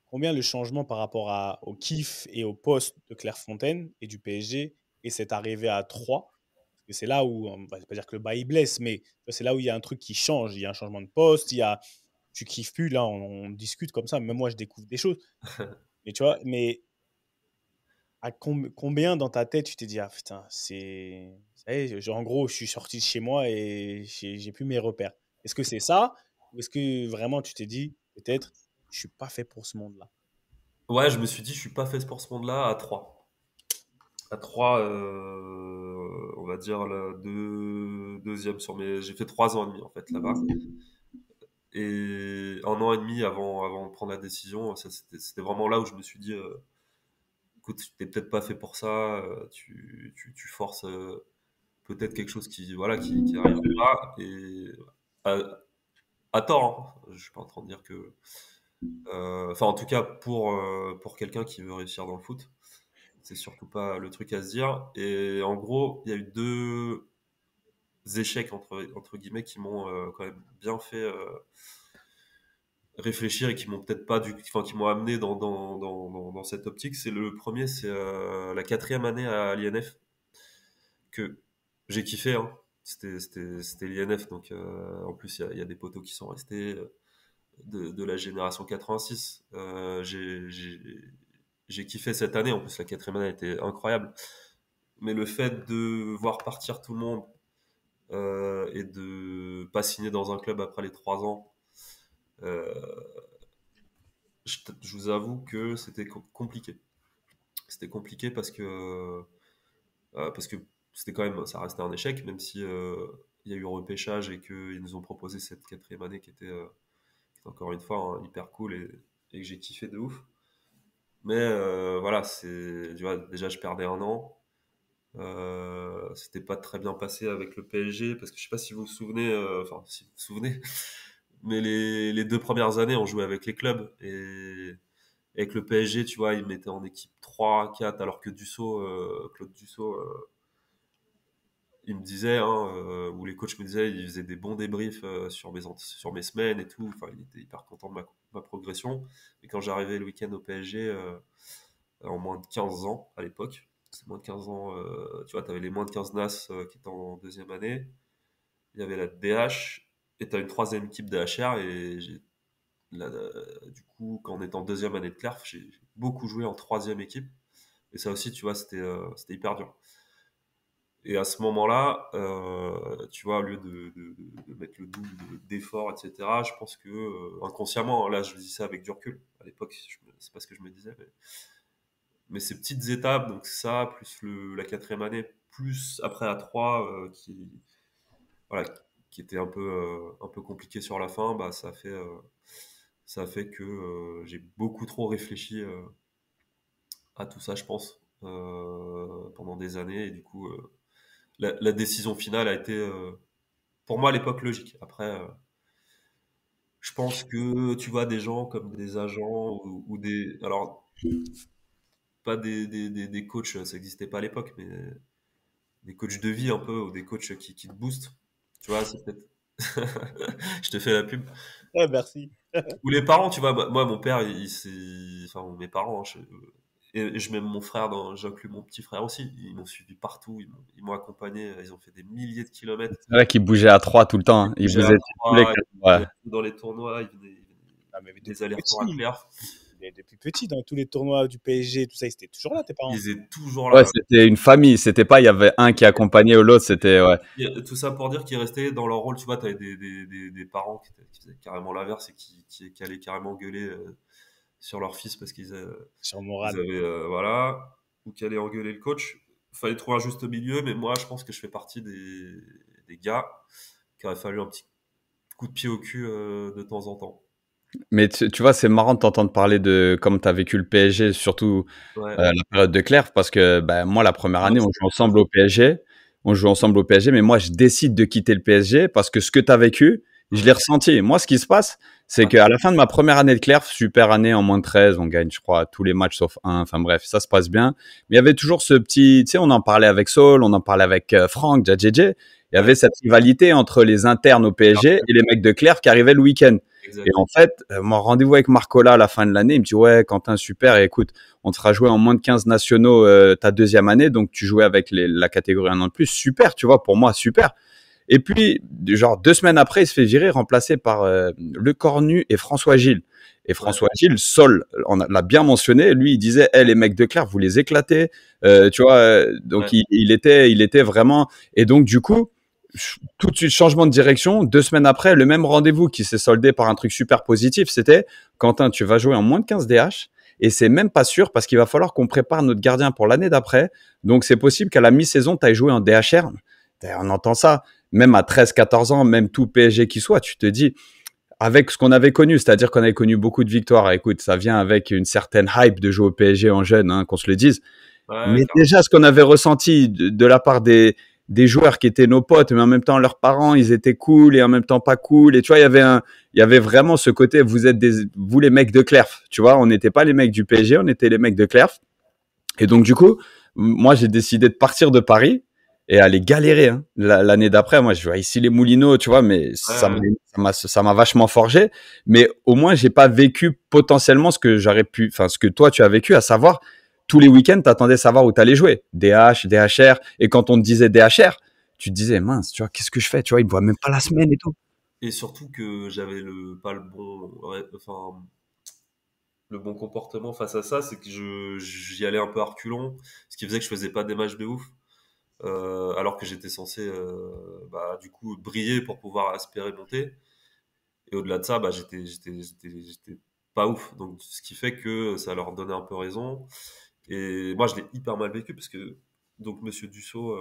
combien le changement par rapport au kiff et au poste de Clairefontaine et du PSG et c'est arrivé à 3? Parce que c'est là où, on va pas dire que le bas il blesse, mais c'est là où il y a un truc qui change. Il y a un changement de poste, tu kiffes plus. Là, on discute comme ça. Même moi, je découvre des choses. Mais tu vois, mais à combien dans ta tête tu t'es dit, ah putain, ça y est, genre, en gros, je suis sorti de chez moi et j'ai plus mes repères. Est-ce que c'est ça? Ou est-ce que vraiment tu t'es dit, peut-être, je suis pas fait pour ce monde-là? Ouais, je me suis dit, je suis pas fait pour ce monde-là à 3. À 3, on va dire deuxième sur mes. J'ai fait 3 ans et demi en fait là-bas. Et 1 an et demi avant de prendre la décision, c'était vraiment là où je me suis dit, écoute, t'es peut-être pas fait pour ça, tu forces peut-être quelque chose qui arrive pas. Et à, à tort, hein. Je suis pas en train de dire que. Enfin, en tout cas, pour quelqu'un qui veut réussir dans le foot, c'est surtout pas le truc à se dire. Et en gros, il y a eu 2 échecs entre guillemets qui m'ont quand même bien fait réfléchir et qui m'ont peut-être pas enfin qui m'ont amené dans cette optique. C'est le premier, c'est la 4e année à l'INF que j'ai kiffé, hein. C'était l'INF, donc en plus il y a des poteaux qui sont restés de la génération 86. J'ai kiffé cette année. En plus, la 4e année était incroyable. Mais le fait de voir partir tout le monde et de pas signer dans un club après les 3 ans, euh, je vous avoue que c'était compliqué. C'était compliqué parce que c'était quand même, ça restait un échec, même si il y a eu repêchage et qu'ils nous ont proposé cette 4e année qui était encore une fois, hein, hyper cool et que j'ai kiffé de ouf. Mais voilà, tu vois, déjà je perdais 1 an. C'était pas très bien passé avec le PSG parce que je sais pas si vous vous souvenez, enfin si vous vous souvenez, mais les 2 premières années on jouait avec les clubs et avec le PSG, tu vois, ils mettaient en équipe 3, 4 alors que Claude Dussault, il me disait, hein, ou les coachs me disaient, il faisait des bons débriefs sur mes semaines et tout. Enfin, il était hyper content de ma progression. Et quand j'arrivais le week-end au PSG, en moins de 15 ans à l'époque, c'est moins de 15 ans, tu vois, tu avais les moins de 15 NAS qui étaient en 2e année. Il y avait la DH et tu as une 3e équipe DHR. Et du coup, quand on était en 2e année de Clerf, j'ai beaucoup joué en 3e équipe. Et ça aussi, tu vois, c'était hyper dur. Et à ce moment-là, tu vois, au lieu de mettre le double d'efforts, etc., je pense que inconsciemment, là, je dis ça avec du recul. À l'époque, c'est pas ce que je me disais, mais ces petites étapes, donc ça, plus la quatrième année, plus après à 3, voilà, qui était un peu compliqué sur la fin, bah, ça a fait que j'ai beaucoup trop réfléchi à tout ça, je pense, pendant des années. Et du coup, la décision finale a été, pour moi, à l'époque, logique. Après, je pense que tu vois des gens comme des agents ou des... Alors, pas des coachs, ça n'existait pas à l'époque, mais des coachs de vie un peu, ou des coachs qui te boostent. Tu vois, c'est peut-être... Je te fais la pub. Ouais, merci. Ou les parents, tu vois, moi, mon père, enfin, mes parents, hein, et je mets mon frère, j'inclus mon petit frère aussi, ils m'ont suivi partout, ils m'ont accompagné, ils ont fait des milliers de kilomètres. C'est vrai qu'il bougeait à 3 tout le temps. Hein. Il J'ai faisait à tous les 3, quatre. Ouais. dans les tournois, Ah, mais des depuis allers-retours à petit, Clerf. depuis petit, dans tous les tournois du PSG, tout ça, ils étaient toujours là, tes parents. Ils étaient toujours Ouais, là. c'était une famille. C'était pas, il y avait un qui accompagnait ou l'autre. C'était, ouais. Tout ça pour dire qu'ils restaient dans leur rôle. Tu vois, tu avais des parents qui faisaient carrément l'inverse et qui allaient carrément gueuler sur leur fils parce Sur le ils moral. avaient, voilà, ou qui allaient engueuler le coach. Il fallait trouver un juste milieu, mais moi, je pense que je fais partie des gars qui aurait fallu un petit coup de pied au cul de temps en temps. Mais tu vois, c'est marrant de t'entendre parler de comme tu as vécu le PSG, surtout Ouais. la période de Clerf, parce que ben, moi, la première année, Non, on joue ensemble au PSG. On joue ensemble au PSG, mais moi, je décide de quitter le PSG parce que ce que tu as vécu, je l'ai ressenti. Moi, ce qui se passe, c'est Ouais. qu'à la fin de ma première année de Clerf, super année en moins de 13, on gagne, je crois, tous les matchs sauf un. Enfin bref, ça se passe bien. Mais il y avait toujours ce petit, tu sais, on en parlait avec Saul, on en parlait avec Franck, JJJ. Il y avait cette rivalité entre les internes au PSG et les mecs de Clerf qui arrivaient le week-end. Exact. Et en fait, mon rendez-vous avec Marcola à la fin de l'année, il me dit ouais, Quentin, super. Et écoute, on te fera jouer en moins de 15 nationaux ta deuxième année, donc tu jouais avec la catégorie un an de plus, super, tu vois, pour moi, super. Et puis, genre 2 semaines après, il se fait virer, remplacé par Le Cornu et François Gilles. Et François Gilles, Sol, on l'a bien mentionné, lui, il disait, hey, les mecs de Clerf, vous les éclatez, tu vois. Donc, il était vraiment. Et donc, du coup, tout de suite, changement de direction. 2 semaines après, le même rendez-vous qui s'est soldé par un truc super positif, c'était Quentin, tu vas jouer en moins de 15 DH. Et c'est même pas sûr parce qu'il va falloir qu'on prépare notre gardien pour l'année d'après. Donc, c'est possible qu'à la mi-saison, tu ailles jouer en DHR. On entend ça. Même à 13, 14 ans, même tout PSG qui soit, tu te dis, avec ce qu'on avait connu, c'est-à-dire qu'on avait connu beaucoup de victoires. Écoute, ça vient avec une certaine hype de jouer au PSG en jeune, hein, qu'on se le dise. Mais déjà, ce qu'on avait ressenti de la part des joueurs qui étaient nos potes, mais en même temps, leurs parents, ils étaient cool et en même temps pas cool. Et tu vois, il y avait vraiment ce côté, vous les mecs de Clerf, tu vois, on n'était pas les mecs du PSG, on était les mecs de Clerf. Et donc, du coup, moi, j'ai décidé de partir de Paris et aller galérer. Hein. L'année d'après, moi, je vois ici les Moulineaux, tu vois, mais ça m'a vachement forgé. Mais au moins, j'ai pas vécu potentiellement ce que toi, tu as vécu, à savoir, tous les week-ends, t'attendais savoir où t'allais jouer. DH, DHR. Et quand on te disait DHR, tu te disais, mince, tu vois, qu'est-ce que je fais? Tu vois, ils me voient même pas la semaine et tout. Et surtout que j'avais pas le bon comportement face à ça, c'est que j'y allais un peu à reculons, ce qui faisait que je faisais pas des matchs de ouf, alors que j'étais censé, du coup, briller pour pouvoir espérer monter. Et au-delà de ça, j'étais pas ouf. Donc, ce qui fait que ça leur donnait un peu raison. Et moi, je l'ai hyper mal vécu parce que donc Monsieur Dussault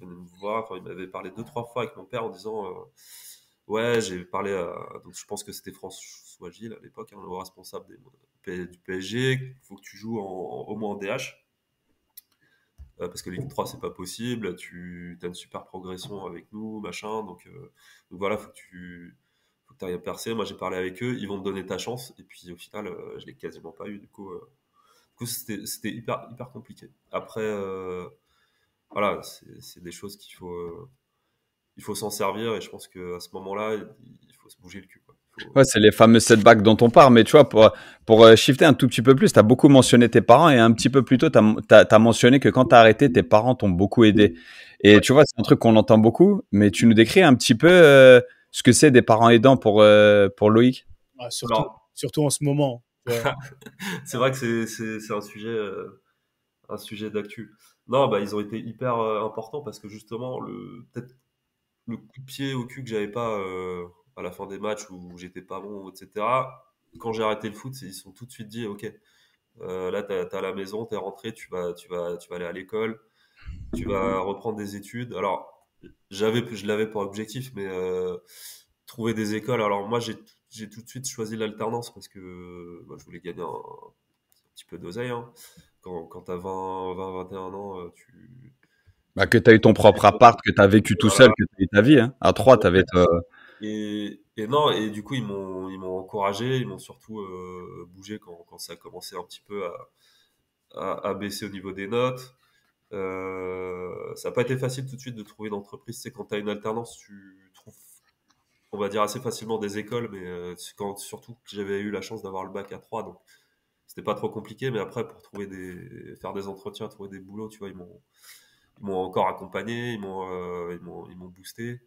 venait me voir. Enfin, il m'avait parlé 2, 3 fois avec mon père en disant ouais, j'ai parlé à. Donc, je pense que c'était François Gilles à l'époque, hein, le responsable du PSG. Il faut que tu joues au moins en DH. Parce que Ligue 3, c'est pas possible. Tu as une super progression avec nous, machin. Donc voilà, faut que tu rien percé. Moi, j'ai parlé avec eux, ils vont te donner ta chance. Et puis, au final, je l'ai quasiment pas eu. Du coup, c'était hyper compliqué. Après, voilà, c'est des choses il faut s'en servir. Et je pense qu'à ce moment-là, il faut se bouger le cul. Quoi. Ouais, c'est les fameux setbacks dont on parle. Mais tu vois, pour shifter un tout petit peu plus, tu as beaucoup mentionné tes parents et un petit peu plus tôt, tu as mentionné que quand tu as arrêté, tes parents t'ont beaucoup aidé. Et tu vois, c'est un truc qu'on entend beaucoup, mais tu nous décris un petit peu ce que c'est des parents aidants pour Loïc. Ah, surtout en ce moment. Ouais. C'est vrai que c'est un sujet d'actu. Non, ils ont été hyper importants parce que justement, peut-être le coup de pied au cul que j'avais pas à la fin des matchs où j'étais pas bon, etc. Quand j'ai arrêté le foot, ils se sont tout de suite dit, ok, Là, t'as la maison, t'es rentré, tu vas aller à l'école, tu vas reprendre des études. Alors, je l'avais pour objectif, mais trouver des écoles. Alors moi, j'ai tout de suite choisi l'alternance parce que je voulais gagner un petit peu d'oseille, hein. Quand t'as 21 ans, Bah, que tu as eu ton propre appart, que tu as vécu tout seul, voilà. que tu as eu ta vie. Hein. À 3, tu avais. Et non, et du coup, ils m'ont encouragé, ils m'ont surtout bougé quand ça a commencé un petit peu à baisser au niveau des notes. Ça n'a pas été facile tout de suite de trouver une entreprise. C'est quand tu as une alternance, tu trouves, on va dire, assez facilement des écoles, mais c'est surtout que j'avais eu la chance d'avoir le bac à 3, donc c'était pas trop compliqué. Mais après, pour faire des entretiens, trouver des boulots, tu vois, ils m'ont encore accompagné, ils m'ont boosté.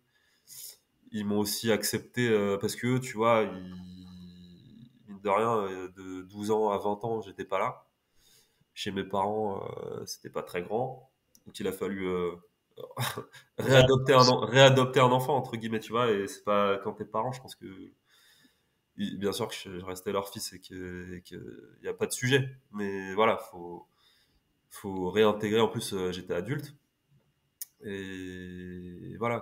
Ils m'ont aussi accepté parce que, tu vois, mine de rien, de 12 ans à 20 ans, j'étais pas là. Chez mes parents, c'était pas très grand. Donc il a fallu réadopter un enfant, entre guillemets, tu vois. Et c'est pas quand t'es parent, je pense que bien sûr que je restais leur fils et que y a pas de sujet. Mais voilà, faut réintégrer. En plus, j'étais adulte. Et voilà,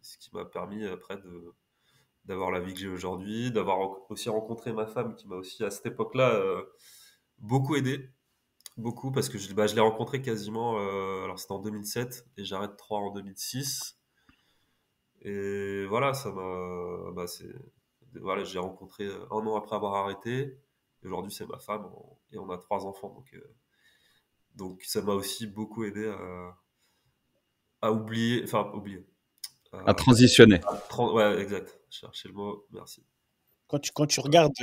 ce qui m'a permis après d'avoir la vie que j'ai aujourd'hui, d'avoir aussi rencontré ma femme qui m'a aussi à cette époque-là beaucoup aidé. Beaucoup, parce que je l'ai rencontré quasiment, alors c'était en 2007 et j'arrête 3 en 2006. Et voilà, voilà, j'ai rencontré un an après avoir arrêté. Et aujourd'hui, c'est ma femme et on a 3 enfants. Donc ça m'a aussi beaucoup aidé à oublier, enfin, oublier. À À, transitionner. ouais, exact. Chercher le mot, merci. Quand tu regardes,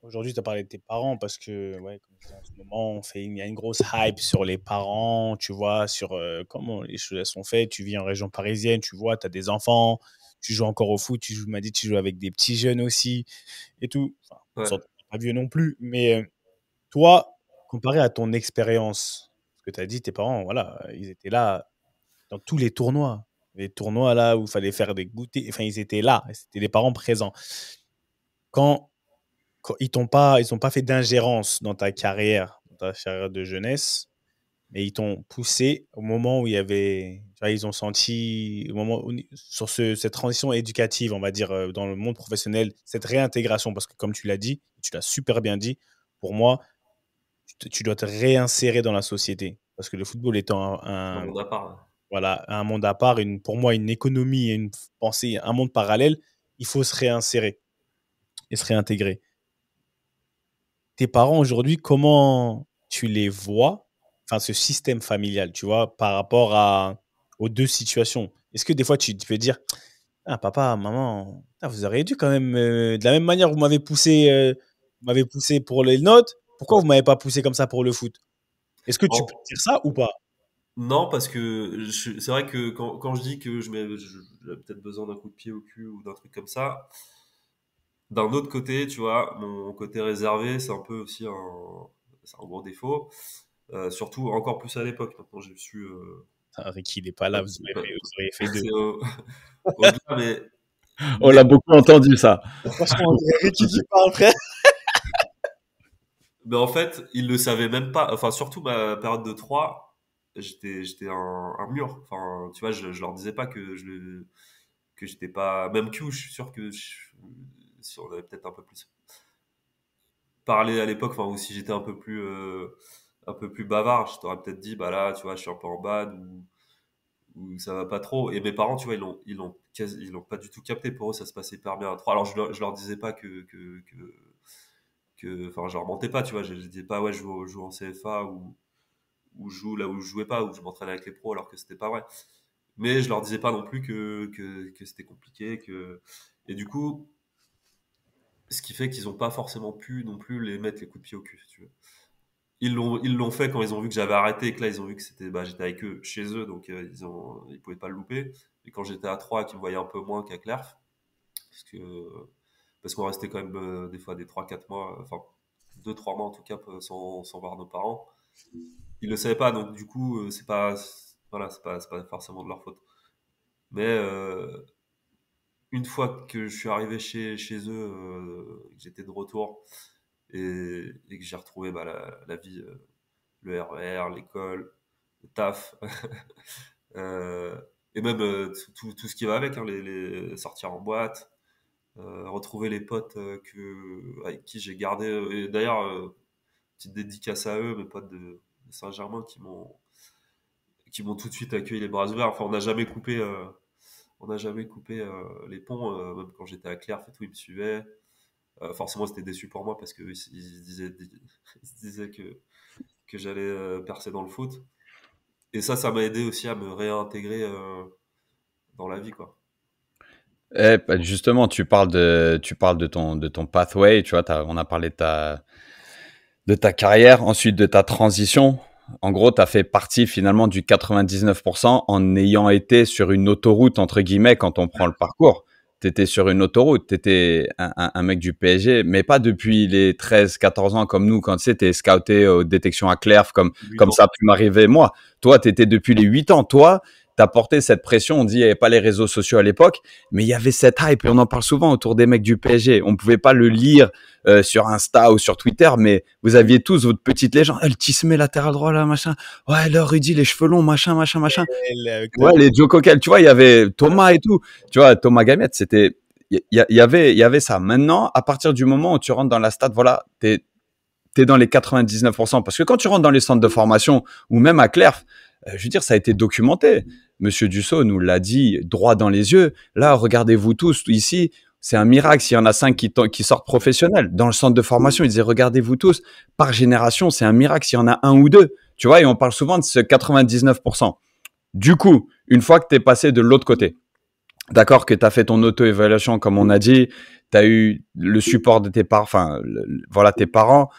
aujourd'hui, tu as parlé de tes parents parce que, ouais, comme je disais, en ce moment, il y a une grosse hype sur les parents, tu vois, sur comment les choses elles sont faites. Tu vis en région parisienne, tu vois, tu as des enfants, tu joues encore au foot, tu m'as dit que tu joues avec des petits jeunes aussi et tout. Enfin, on Ouais. s'entend pas vieux non plus, mais toi, comparé à ton expérience, ce que tu as dit, tes parents, voilà, ils étaient là dans tous les tournois. Les tournois là où il fallait faire des goûters, enfin, ils étaient là, c'était des parents présents. Quand ils t'ont pas fait d'ingérence dans ta carrière de jeunesse, mais ils t'ont poussé au moment où il y avait, tu vois, ils ont senti, au moment sur cette transition éducative, on va dire, dans le monde professionnel, cette réintégration, parce que comme tu l'as dit, tu l'as super bien dit, pour moi, tu dois te réinsérer dans la société, parce que le football étant Dans mon appart. voilà, un monde à part, pour moi, une économie et une pensée, un monde parallèle, il faut se réinsérer et se réintégrer. Tes parents aujourd'hui, comment tu les vois, enfin ce système familial, tu vois, par rapport aux deux situations? Est-ce que des fois tu peux dire, ah papa, maman, vous auriez dû quand même, de la même manière que vous m'avez poussé pour les notes, pourquoi Ouais. vous m'avez pas poussé comme ça pour le foot? Est-ce que tu peux En- dire ça ou pas? Non, parce que c'est vrai que quand je dis que j'avais peut-être besoin d'un coup de pied au cul ou d'un truc comme ça, d'un autre côté, tu vois, mon côté réservé, c'est un peu aussi c'est un gros défaut. Surtout encore plus à l'époque. Maintenant, j'ai su Ah, Ricky, il n'est pas là, un petit peu vous auriez fait deux. passer au-delà, On mais, l'a beaucoup entendu, ça. Franchement, on dirait Ricky qui parle, frère. mais en fait, ils le savaient même pas. Enfin, surtout ma période de 3, j'étais un mur. Enfin, tu vois, je leur disais pas que j'étais pas. Même Q, je suis sûr que si on avait peut-être un peu plus parlé à l'époque, enfin, ou si j'étais un peu plus bavard, je t'aurais peut-être dit, bah là, tu vois, je suis un peu en bad ou ça va pas trop. Et mes parents, tu vois, ils l'ont pas du tout capté. Pour eux, ça se passait hyper bien à 3. Alors, je leur disais pas enfin, je leur mentais pas, tu vois, je disais pas, ouais, je joue en CFA ou je joue là où je jouais pas, où je m'entraînais avec les pros alors que c'était pas vrai. Mais je leur disais pas non plus que c'était compliqué, et du coup, ce qui fait qu'ils ont pas forcément pu non plus les mettre les coups de pied au cul, si tu veux. Ils l'ont fait quand ils ont vu que j'avais arrêté et que là, ils ont vu que j'étais avec eux, chez eux, donc ils pouvaient pas le louper. Et quand j'étais à 3 qu'ils me voyaient un peu moins qu'à Clerf, parce que, parce qu'on restait quand même des fois des 3 4 mois, enfin, 2 3 mois en tout cas, sans voir nos parents. Ils le savaient pas, donc du coup, voilà, c'est pas forcément de leur faute. Mais une fois que je suis arrivé chez eux, que j'étais de retour, et que j'ai retrouvé la vie, le RER, l'école, le taf, euh, et même tout ce qui va avec, hein, les sortir en boîte, retrouver les potes avec qui j'ai gardé. Et d'ailleurs, petite dédicace à eux, mes potes de Saint-Germain qui m'ont tout de suite accueilli les bras ouverts. Enfin, on n'a jamais coupé les ponts, même quand j'étais à Clerf et tout, ils me suivaient. Forcément, c'était déçu pour moi parce qu'ils ils se disaient que j'allais percer dans le foot. Et ça m'a aidé aussi à me réintégrer dans la vie, quoi. Bah, justement, tu parles de ton pathway, tu vois, on a parlé de ta carrière, ensuite de ta transition. En gros, tu as fait partie finalement du 99% en ayant été sur une autoroute, entre guillemets, quand on prend le parcours. Tu étais sur une autoroute, tu étais un mec du PSG, mais pas depuis les 13-14 ans comme nous, quand tu sais, tu es scouté aux détections à Clerf, comme 8 ans. ça a pu m'arriver moi. Toi, tu étais depuis les 8 ans. Toi, tu as porté cette pression. On dit qu'il n'y avait pas les réseaux sociaux à l'époque, mais il y avait cette hype, et on en parle souvent autour des mecs du PSG. On ne pouvait pas le lire sur Insta ou sur Twitter, mais vous aviez tous votre petite légende. Le Tismé latéral droit là, machin. Ouais, le Rudy, les cheveux longs, machin, machin, machin. Ouais, les Joe Coquel, tu vois, il y avait Thomas et tout. Tu vois, Thomas Gamette, c'était, il y avait ça. Maintenant, à partir du moment où tu rentres dans la stade, voilà, t'es dans les 99%. Parce que quand tu rentres dans les centres de formation ou même à Clerf, je veux dire, ça a été documenté. Monsieur Dussault nous l'a dit droit dans les yeux. Là, regardez-vous tous ici. C'est un miracle s'il y en a 5 qui sortent professionnels. Dans le centre de formation, il disait, regardez-vous tous. Par génération, c'est un miracle s'il y en a un ou deux. Tu vois, et on parle souvent de ce 99%. Du coup, une fois que tu es passé de l'autre côté, d'accord, que tu as fait ton auto-évaluation, comme on a dit, tu as eu le support de tes parents, enfin, voilà, tes parents,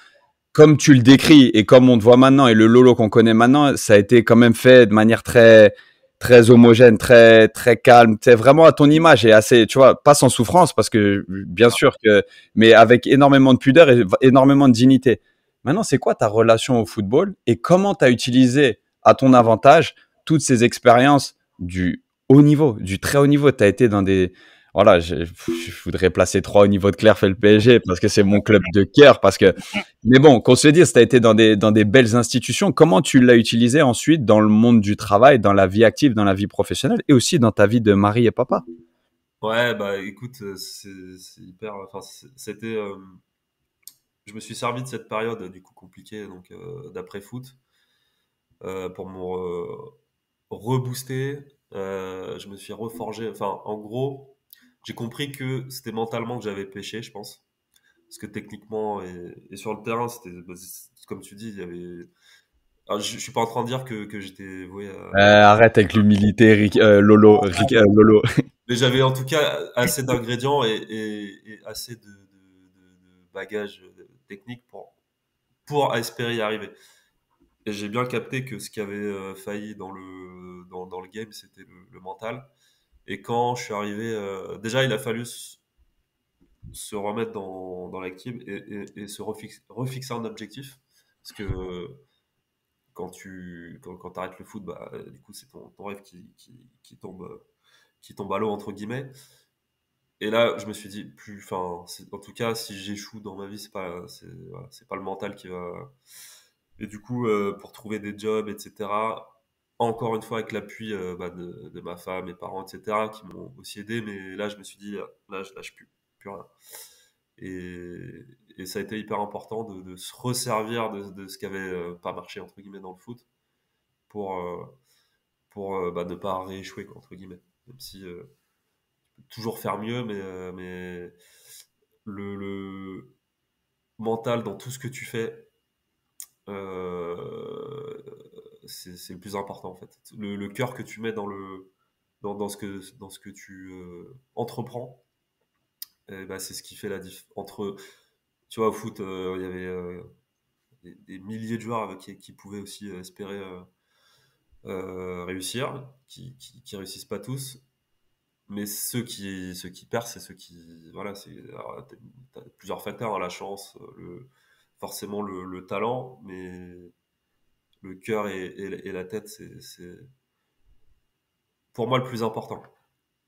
comme tu le décris et comme on te voit maintenant et le Lolo qu'on connaît maintenant, ça a été quand même fait de manière très, très homogène, très, très calme. C'est vraiment à ton image et assez, tu vois, pas sans souffrance parce que, bien sûr que, mais avec énormément de pudeur et énormément de dignité. Maintenant, c'est quoi ta relation au football et comment tu as utilisé à ton avantage toutes ces expériences du haut niveau, du très haut niveau? Tu as été dans des, voilà, je voudrais placer 3 au niveau de Clerf et le PSG parce que c'est mon club de cœur, parce que mais bon, qu'on se dise, tu as été dans des belles institutions. Comment tu l'as utilisé ensuite dans le monde du travail, dans la vie active, dans la vie professionnelle et aussi dans ta vie de mari et papa? Ouais, bah écoute, c'est hyper. Enfin, c'était. Je me suis servi de cette période du coup compliquée, donc d'après foot, pour me rebooster. Je me suis reforgé. Enfin, en gros, j'ai compris que c'était mentalement que j'avais péché, je pense. Parce que techniquement et sur le terrain, comme tu dis, il y avait. Alors, je suis pas en train de dire que j'étais voué à. Arrête avec l'humilité, Lolo, Lolo. Mais j'avais en tout cas assez d'ingrédients et assez de bagages techniques pour espérer y arriver. Et j'ai bien capté que ce qui avait failli dans le game, c'était le mental. Et quand je suis arrivé, déjà, il a fallu se remettre dans l'active et se refixer un objectif. Parce que quand t'arrêtes le foot, bah, du coup, c'est ton rêve qui tombe à l'eau, entre guillemets. Et là, je me suis dit, enfin, en tout cas, si j'échoue dans ma vie, voilà, c'est pas le mental qui va. Et du coup, pour trouver des jobs, etc., encore une fois avec l'appui de ma femme, mes parents, etc., qui m'ont aussi aidé, mais là, je me suis dit, là, je lâche plus rien. Et ça a été hyper important de se resservir de ce qui avait pas marché, entre guillemets, dans le foot, pour, ne pas rééchouer, quoi, entre guillemets. Même si toujours faire mieux, mais le mental dans tout ce que tu fais, c'est le plus important en fait. Le cœur que tu mets dans ce que tu entreprends, bah, c'est ce qui fait la diff. Tu vois, au foot, il y avait des milliers de joueurs qui pouvaient aussi espérer réussir, qui réussissent pas tous. Mais ceux qui percent, c'est ceux qui. Voilà, alors, t'as plusieurs facteurs, hein, la chance, forcément le talent, mais le cœur et la tête, c'est pour moi le plus important.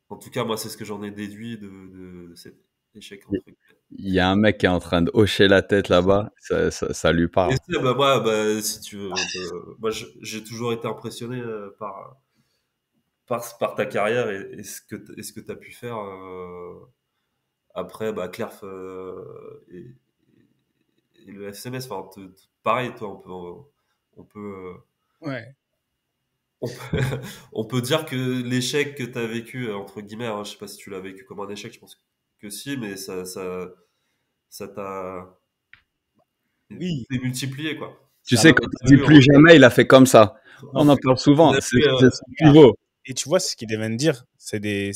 En tout cas, moi, c'est ce que j'en ai déduit de cet échec, entre guillemets. y a un mec qui est en train de hocher la tête là-bas, ça lui Et parle. tu sais, bah, moi, bah, si tu veux, moi, j'ai toujours été impressionné par ta carrière et ce que tu as pu faire après bah, Clerf et le FCMS. Enfin, pareil, toi, on peut, Ouais. on peut, on peut dire que l'échec que tu as vécu, entre guillemets, hein, je sais pas si tu l'as vécu comme un échec, je pense que si, mais ça t'a Oui. démultiplié, quoi. Tu Ça sais, m'a- quand il dit plus jamais, il a fait comme ça. Non, On en parle On souvent. a C'est fait, c'est son ah. pivot. Et tu vois, ce qu'il vient de dire, c'est des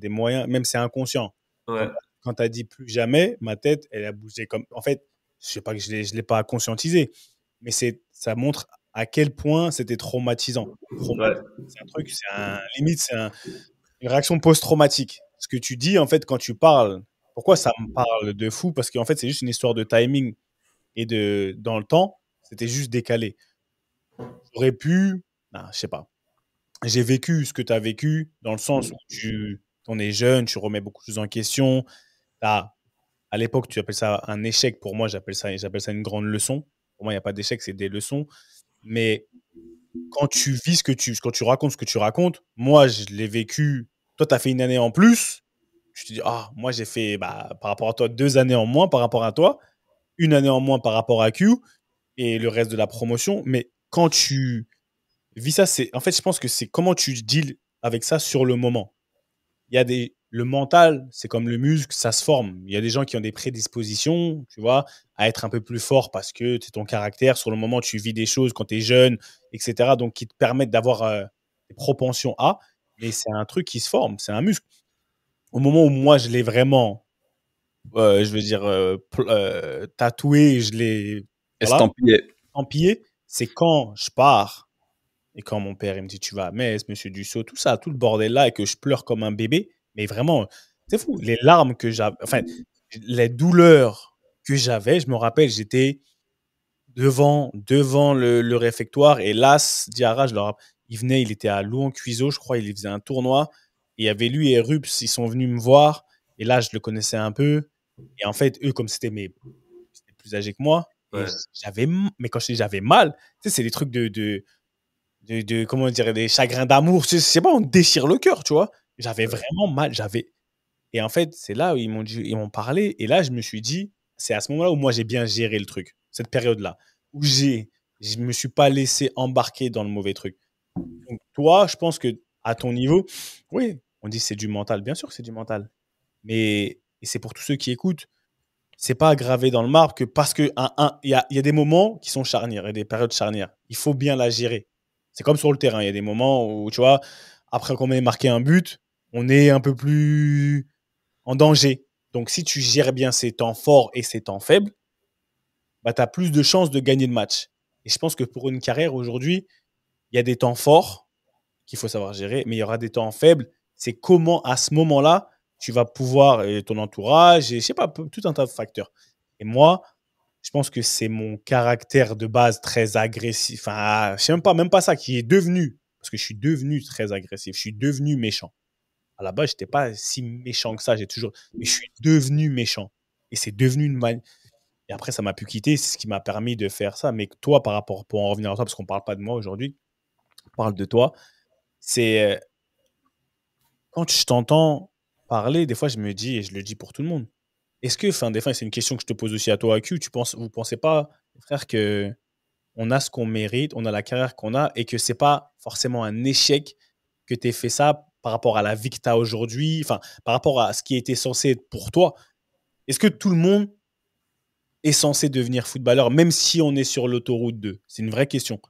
moyens, même c'est inconscient. Quand, ouais, quand tu as dit plus jamais, ma tête, elle a bougé comme. En fait, je sais pas que je l'ai pas conscientisé, mais ça montre à quel point c'était traumatisant. ouais, C'est un truc, limite, une réaction post-traumatique. Ce que tu dis, en fait, quand tu parles, pourquoi ça me parle de fou? Parce qu'en fait, c'est juste une histoire de timing et dans le temps, c'était juste décalé. J'aurais pu, je sais pas. J'ai vécu ce que tu as vécu dans le sens où on est jeune, tu remets beaucoup de choses en question. T'as- à l'époque, tu appelles ça un échec. Pour moi, j'appelle ça une grande leçon. Pour moi, il n'y a pas d'échec, c'est des leçons. Mais quand tu racontes ce que tu racontes, moi, je l'ai vécu. Toi, tu as fait une année en plus. Je te dis, ah, moi, j'ai fait, bah, par rapport à toi, 2 années en moins par rapport à toi, une année en moins par rapport à Q et le reste de la promotion. Mais quand tu vis ça, en fait, je pense que c'est comment tu deals avec ça sur le moment. Le mental, c'est comme le muscle, ça se forme. Il y a des gens qui ont des prédispositions, tu vois, à être un peu plus fort parce que c'est ton caractère. Sur le moment, tu vis des choses quand tu es jeune, etc. Donc, qui te permettent d'avoir des propensions à. Mais c'est un truc qui se forme, c'est un muscle. Au moment où moi, je l'ai vraiment, je veux dire, tatoué, je l'ai, voilà, Estampillé. empillé, c'est quand je pars et quand mon père il me dit tu vas à Metz, Monsieur Dussault, tout ça, tout le bordel là, et que je pleure comme un bébé, mais vraiment, c'est fou. Les larmes que j'avais, enfin, les douleurs que j'avais, je me rappelle, j'étais devant le réfectoire et Las Diarra, il venait, il était à Louan-Cuiseaux, je crois, il faisait un tournoi. Et il y avait lui et Rups, ils sont venus me voir. Et là, je le connaissais un peu. Et en fait, eux, comme c'était plus âgés que moi, et ouais. mais quand je dis j'avais mal, tu sais, c'est des trucs comment dire, des chagrins d'amour. C'est pas, on déchire le cœur, tu vois. J'avais vraiment mal. Et en fait, c'est là où ils m'ont parlé. Et là, je me suis dit, c'est à ce moment-là où moi, j'ai bien géré le truc, cette période-là, où je me suis pas laissé embarquer dans le mauvais truc. Donc, toi, je pense que à ton niveau, oui, on dit c'est du mental. Bien sûr que c'est du mental. Mais et c'est pour tous ceux qui écoutent, c'est pas gravé dans le marbre que parce que il y a des moments qui sont charnières, il y a des périodes charnières. Il faut bien la gérer. C'est comme sur le terrain. Il y a des moments où, tu vois, après qu'on ait marqué un but, on est un peu plus en danger. Donc, si tu gères bien ces temps forts et ces temps faibles, bah, tu as plus de chances de gagner le match. Et je pense que pour une carrière aujourd'hui, il y a des temps forts qu'il faut savoir gérer, mais il y aura des temps faibles. C'est comment, à ce moment-là, tu vas pouvoir, et ton entourage, et je sais pas, tout un tas de facteurs. Et moi, je pense que c'est mon caractère de base très agressif. Enfin, je sais même pas ça, qui est devenu, parce que je suis devenu très agressif, je suis devenu méchant. À la base, je n'étais pas si méchant que ça, mais je suis devenu méchant. Et c'est devenu et après, ça m'a pu quitter, c'est ce qui m'a permis de faire ça. Mais toi, pour en revenir à toi, parce qu'on ne parle pas de moi aujourd'hui, on parle de toi, c'est quand je t'entends parler, des fois, je me dis, et je le dis pour tout le monde, est-ce que, enfin, des fois, c'est une question que je te pose aussi à toi, AQ, vous pensez pas, frère, que on a ce qu'on mérite, on a la carrière qu'on a, et que c'est pas forcément un échec que tu aies fait ça par rapport à la vie que tu as aujourd'hui, enfin, par rapport à ce qui était censé être pour toi. Est-ce que tout le monde est censé devenir footballeur, même si on est sur l'autoroute 2? C'est une vraie question.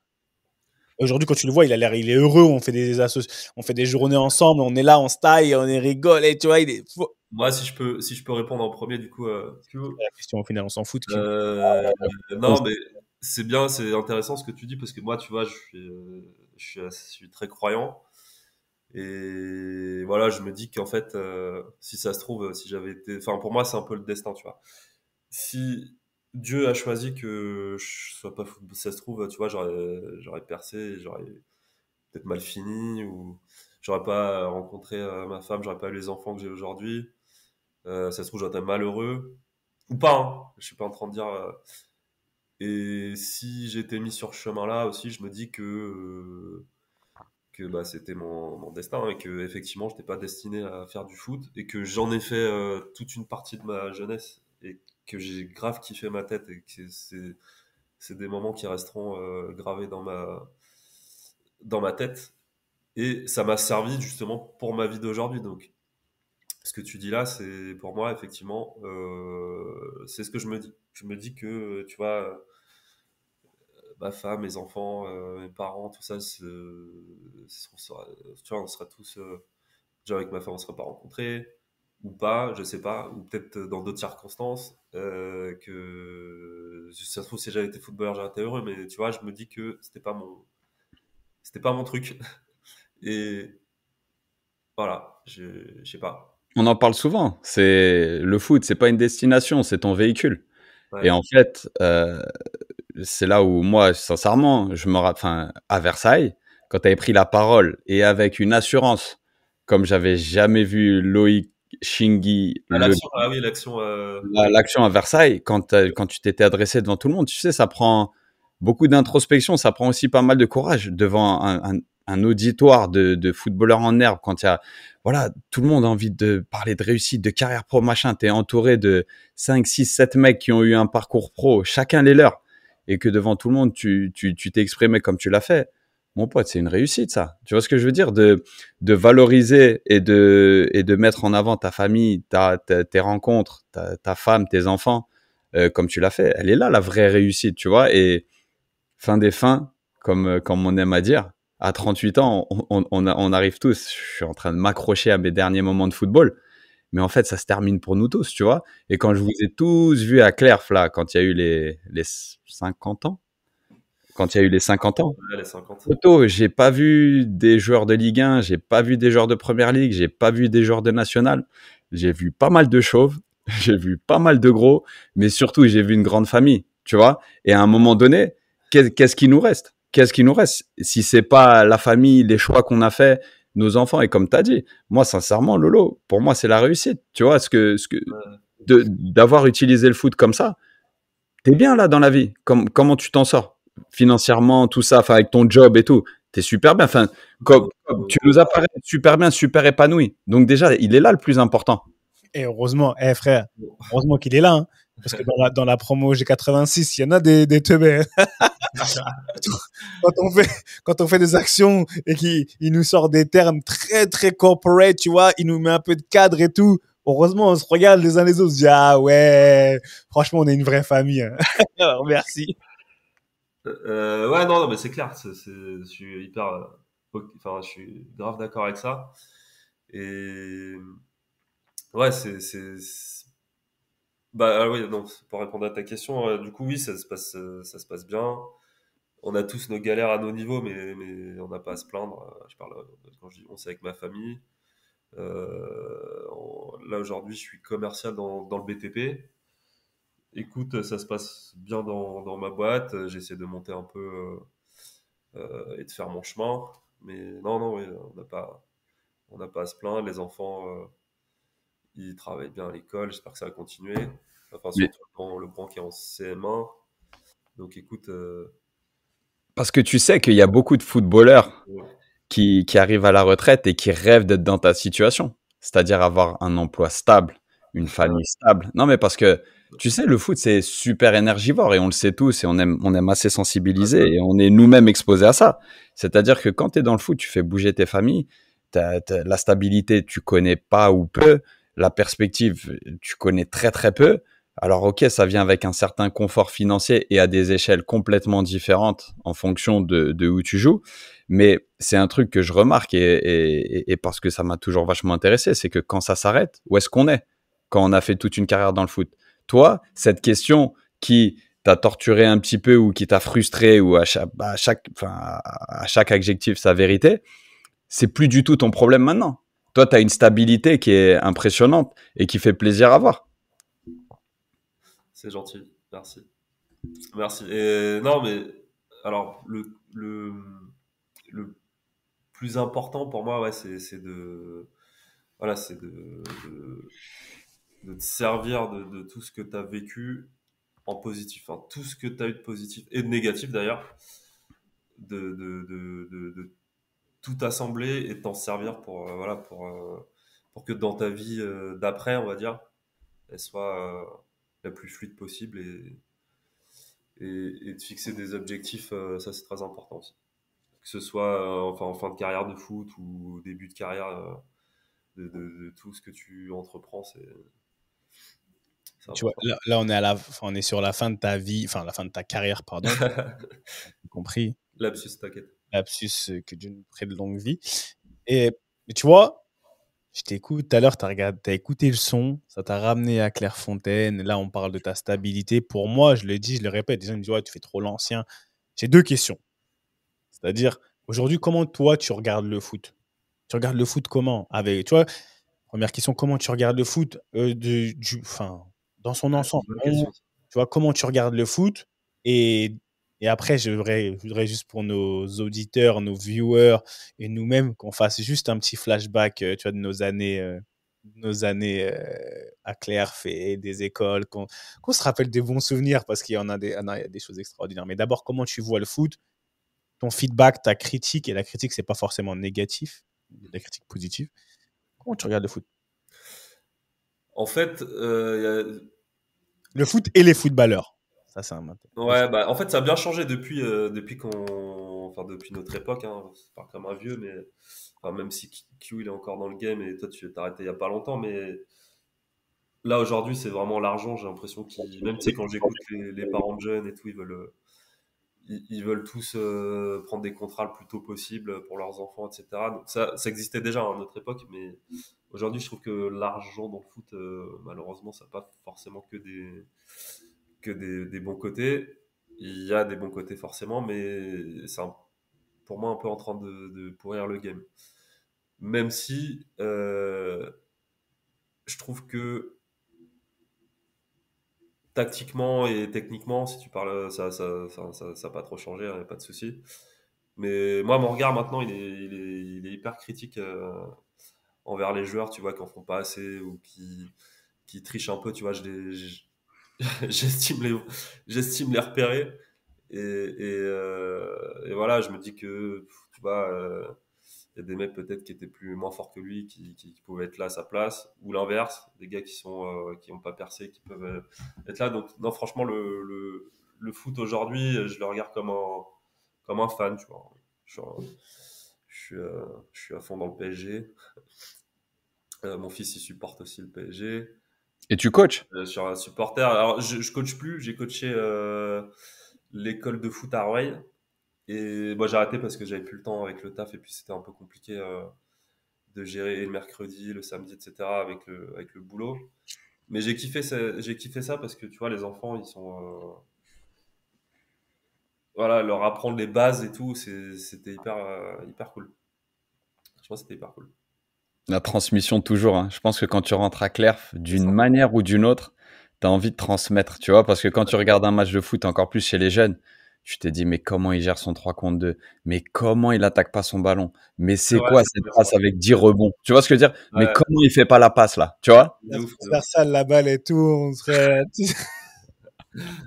Aujourd'hui, quand tu le vois, il est heureux. On fait des journées ensemble. On est là, on se taille, on est rigole. Et tu vois, Moi, si je peux répondre en premier, du coup, la question au final, on s'en fout. euh, non, mais c'est bien, c'est intéressant ce que tu dis parce que moi, tu vois, je suis très croyant et voilà, je me dis qu'en fait, si ça se trouve, si j'avais été, enfin, pour moi, c'est un peu le destin, tu vois. Si Dieu a choisi que je sois pas fou, ça se trouve, tu vois, j'aurais percé, j'aurais peut-être mal fini ou j'aurais pas rencontré ma femme, j'aurais pas eu les enfants que j'ai aujourd'hui. Ça se trouve, j'étais malheureux. Ou pas, hein. Je suis pas en train de dire. Et si j'étais mis sur ce chemin-là aussi, je me dis que bah, c'était mon destin et que effectivement, je n'étais pas destiné à faire du foot et que j'en ai fait toute une partie de ma jeunesse et que j'ai grave kiffé ma tête et que c'est des moments qui resteront gravés dans ma tête. Et ça m'a servi justement pour ma vie d'aujourd'hui. Donc, ce que tu dis là, c'est pour moi, effectivement, c'est ce que je me dis. Je me dis que, tu vois, ma femme, mes enfants, mes parents, tout ça, tu vois, on sera tous, déjà avec ma femme, on ne serait pas rencontrés, ou pas, je sais pas, ou peut-être dans d'autres circonstances, que ça se trouve, si j'avais été footballeur, j'aurais été heureux, mais tu vois, je me dis que c'était pas mon truc. Et voilà, je sais pas. On en parle souvent. C'est le foot, c'est pas une destination, c'est ton véhicule. Et Ouais. en fait, c'est là où moi, sincèrement, je me rappelle, enfin, à Versailles, quand tu avais pris la parole et avec une assurance, comme j'avais jamais vu Loïc Shingi Ah, l'action, ah oui, l'action, oui. l'action à Versailles, quand tu t'étais adressé devant tout le monde, tu sais, ça prend beaucoup d'introspection, ça prend aussi pas mal de courage devant un auditoire de footballeurs en herbe, quand il y a, voilà, tout le monde a envie de parler de réussite, de carrière pro, machin, t'es entouré de 5, 6, 7 mecs qui ont eu un parcours pro, chacun les leurs, et que devant tout le monde, tu t'es exprimé comme tu l'as fait. Mon pote, c'est une réussite, ça. Tu vois ce que je veux dire? De valoriser et de mettre en avant ta famille, tes rencontres, ta femme, tes enfants, comme tu l'as fait. Elle est là, la vraie réussite, tu vois. Et fin des fins, comme on aime à dire, à 38 ans, on arrive tous. Je suis en train de m'accrocher à mes derniers moments de football. Mais en fait, ça se termine pour nous tous, tu vois. Et quand je vous ai tous vus à Clerf, là, quand il y a eu les 50 ans, quand il y a eu les 50 ans, Ouais, les 50. Auto, j'ai pas vu des joueurs de Ligue 1, j'ai pas vu des joueurs de Première Ligue, j'ai pas vu des joueurs de National. J'ai vu pas mal de chauves, j'ai vu pas mal de gros, mais surtout j'ai vu une grande famille, tu vois. Et à un moment donné, qu'est-ce qui nous reste? Qu'est-ce qui nous reste? Si c'est pas la famille, les choix qu'on a fait, nos enfants, et comme tu as dit, moi sincèrement, Lolo, pour moi c'est la réussite, tu vois, Ouais. d'avoir utilisé le foot comme ça, t'es bien là dans la vie. Comment tu t'en sors financièrement, tout ça, enfin avec ton job et tout. T'es super bien. Enfin, tu nous apparais super bien, super épanoui. Donc déjà, il est là le plus important. Et heureusement, frère, heureusement qu'il est là. Hein. Parce que dans la promo G86, il y en a des teubés. Hein. Quand on fait des actions et qu'il nous sort des termes très, très corporate, tu vois, il nous met un peu de cadre et tout. Heureusement, on se regarde les uns les autres. On se dit, ah ouais, franchement, on est une vraie famille. Hein. Alors, merci. Ouais, non, non, mais c'est clair. Je suis hyper. Enfin, je suis grave d'accord avec ça. Et ouais, bah ah ouais, non, pour répondre à ta question, du coup, oui, ça se passe bien. On a tous nos galères à nos niveaux, mais on n'a pas à se plaindre. Je parle, quand je dis on, c'est avec ma famille. Là, aujourd'hui, je suis commercial dans le BTP. Écoute, ça se passe bien dans ma boîte. J'essaie de monter un peu et de faire mon chemin. Mais non, non, oui, on n'a pas à se plaindre. Les enfants, ils travaillent bien à l'école. J'espère que ça va continuer. Enfin, Mais surtout le grand qui est en CM1. Donc, écoute, parce que tu sais qu'il y a beaucoup de footballeurs ouais, qui arrivent à la retraite et qui rêvent d'être dans ta situation. C'est-à-dire avoir un emploi stable, une famille stable. Non, mais parce que tu sais, le foot, c'est super énergivore et on le sait tous et on aime assez sensibiliser et on est nous-mêmes exposés à ça. C'est-à-dire que quand tu es dans le foot, tu fais bouger tes familles, la stabilité, tu connais pas ou peu, la perspective, tu connais très très peu. Alors ok, ça vient avec un certain confort financier et à des échelles complètement différentes en fonction de où tu joues. Mais c'est un truc que je remarque et parce que ça m'a toujours vachement intéressé, c'est que quand ça s'arrête, où est-ce qu'on est quand on a fait toute une carrière dans le foot? Toi, cette question qui t'a torturé un petit peu ou qui t'a frustré ou à chaque adjectif sa vérité, c'est plus du tout ton problème maintenant. Toi, tu as une stabilité qui est impressionnante et qui fait plaisir à voir. c'est gentil. Merci. Merci. Et non, mais alors, le plus important pour moi, ouais, c'est de, voilà, c'est de te servir de tout ce que tu as vécu en positif, hein, tout ce que tu as eu de positif et de négatif d'ailleurs, de tout assembler et de t'en servir pour, voilà, pour que dans ta vie d'après, on va dire, elle soit la plus fluide possible et de fixer des objectifs, ça c'est très important aussi. Que ce soit enfin, en fin de carrière de foot ou au début de carrière, de tout ce que tu entreprends, c'est Tu vois, important. là, on est sur la fin de ta vie, enfin la fin de ta carrière, pardon. J'ai compris. Lapsus, t'inquiète. Lapsus, que Dieu nous prête de longue vie. Et tu vois, je t'écoute tout à l'heure, t'as écouté le son, ça t'a ramené à Clairefontaine. Là, on parle de ta stabilité. Pour moi, je le dis, je le répète, les gens me disent, ouais, tu fais trop l'ancien. J'ai deux questions. C'est-à-dire, aujourd'hui, comment toi, tu regardes le foot? Tu regardes le foot comment? Avec, tu vois, première question, comment tu regardes le foot enfin, dans son Ouais, c'est une ensemble? bonne question. Tu vois, comment tu regardes le foot? Et, et après, je voudrais juste pour nos auditeurs, nos viewers et nous-mêmes qu'on fasse juste un petit flashback, tu vois, de nos années à Clerf et des écoles, qu'on se rappelle des bons souvenirs parce qu'il y en a il y a des choses extraordinaires. Mais d'abord, comment tu vois le foot? Ton feedback, ta critique, et la critique, c'est pas forcément négatif, il y a de la critique positive. Comment tu regardes le foot? En fait, Le foot et les footballeurs. Ça, c'est un ouais, bah, en fait, ça a bien changé depuis enfin, depuis notre époque, hein. C'est pas comme un vieux, mais, enfin, même si Q, il est encore dans le game et toi, tu t'es arrêté il y a pas longtemps, mais là, aujourd'hui, c'est vraiment l'argent. J'ai l'impression même, tu sais, quand j'écoute les parents de jeunes et tout, ils veulent tous prendre des contrats le plus tôt possible pour leurs enfants, etc. Donc ça existait déjà à notre époque, mais aujourd'hui, je trouve que l'argent dans le foot, malheureusement, ça n'a pas forcément que des bons côtés. Il y a des bons côtés forcément, mais c'est pour moi un peu en train de pourrir le game. Même si je trouve que tactiquement et techniquement, si tu parles, ça a pas trop changé, il n'y a pas de souci. Mais moi, mon regard maintenant, il est hyper critique envers les joueurs, tu vois, qui en font pas assez ou qui trichent un peu, tu vois. J'estime les repérer. Et voilà, je me dis que, tu vois, il y a des mecs peut-être qui étaient moins forts que lui, qui pouvaient être là à sa place, ou l'inverse, des gars qui ont pas percé, qui peuvent être là. Donc, non, franchement, le foot aujourd'hui, je le regarde comme un fan, tu vois. Je suis, je suis à fond dans le PSG. Mon fils, il supporte aussi le PSG. Et tu coaches? Je suis un supporter. Alors, je coach plus. J'ai coaché l'école de foot à Rueil. Et moi, j'ai arrêté parce que j'avais plus le temps avec le taf et puis c'était un peu compliqué de gérer le mercredi, le samedi, etc. avec le boulot. Mais j'ai kiffé ça parce que tu vois, les enfants, ils sont. Voilà, leur apprendre les bases et tout, c'était hyper cool. Je pense que c'était hyper cool. La transmission toujours, hein. Je pense que quand tu rentres à Clerf, C'est d'une ça. manière ou d'une autre, tu as envie de transmettre, tu vois, parce que quand tu regardes un match de foot, encore plus chez les jeunes, tu te dis, mais comment il gère son 3 contre 2? Mais comment il attaque pas son ballon? Mais C'est c'est vrai, quoi c'est cette bien passe ça. avec 10 rebonds? Tu vois ce que je veux dire? Mais Ouais, comment il fait pas la passe là? Tu vois? de ouf, de ouf. Transversal, la balle et tout, on serait.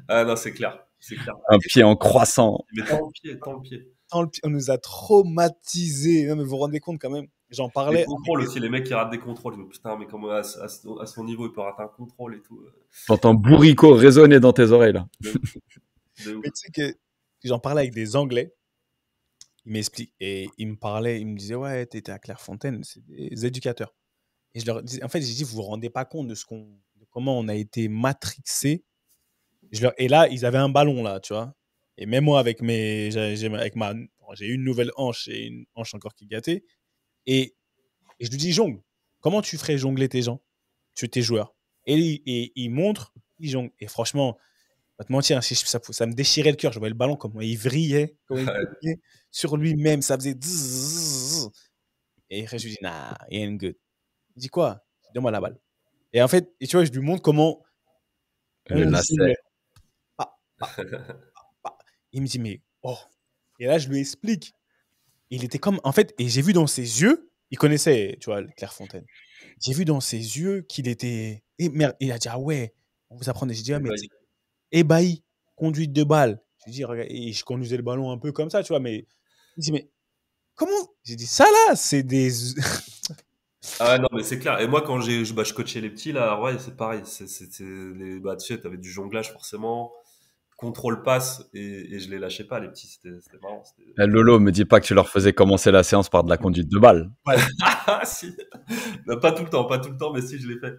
Ah non, c'est clair. C'est clair. Un pied en croissant. Mais tant le pied, tant le pied. On nous a traumatisés. Non, mais vous vous rendez compte quand même, j'en Les parlais. contrôles aussi, les mecs qui ratent des contrôles. Je me dis, putain, mais comment à son niveau il peut rater un contrôle et tout. T'entends bourricot résonner dans tes oreilles là. De ouf. De ouf. Mais tu sais que j'en parlais avec des Anglais. Ils m'expliquent. Et ils me disaient, ouais, t'étais à Clairefontaine, c'est des éducateurs. Et je leur disais, en fait, j'ai dit, vous vous rendez pas compte de comment on a été matrixés. Et là, ils avaient un ballon, là, tu vois. Et même moi, j'ai eu une nouvelle hanche et une hanche encore qui gâtait. Et je lui dis, jongle. Comment tu ferais jongler tes gens, tes joueurs? Et il montre, il jongle. Et franchement, pas te mentir, hein, ça me déchirait le cœur. Je voyais le ballon, comment il vrillait, comment il Ouais. cognait sur lui-même. Ça faisait zzz. Et après, je lui dis, nah, he ain't good. Il dit quoi? Donne-moi la balle. Et en fait, tu vois, je lui montre comment Le on lacet. jonglait. Pa, pa, pa. Il me dit, mais oh. Et là, je lui explique. Il était comme, en fait, et j'ai vu dans ses yeux, il connaissait, tu vois, Clairefontaine. J'ai vu dans ses yeux qu'il était Et merde, il a dit, ah ouais, on vous apprend. J'ai dit, ah, mais Ébahi. ébahi, conduite de balle. Je dis, regarde, et je conduisais le ballon un peu comme ça, tu vois, mais il dit, mais comment? J'ai dit, ça là, c'est des. Ah ouais, non, mais c'est clair. Et moi, quand je coachais les petits, là, ouais, c'est pareil. Bah, tu sais, t'avais du jonglage, forcément. Contrôle passe, et je les lâchais pas, les petits. C'était marrant. Lolo, me dis pas que tu leur faisais commencer la séance par de la conduite de balle. Ah, si. Non, pas tout le temps, mais si, je l'ai fait.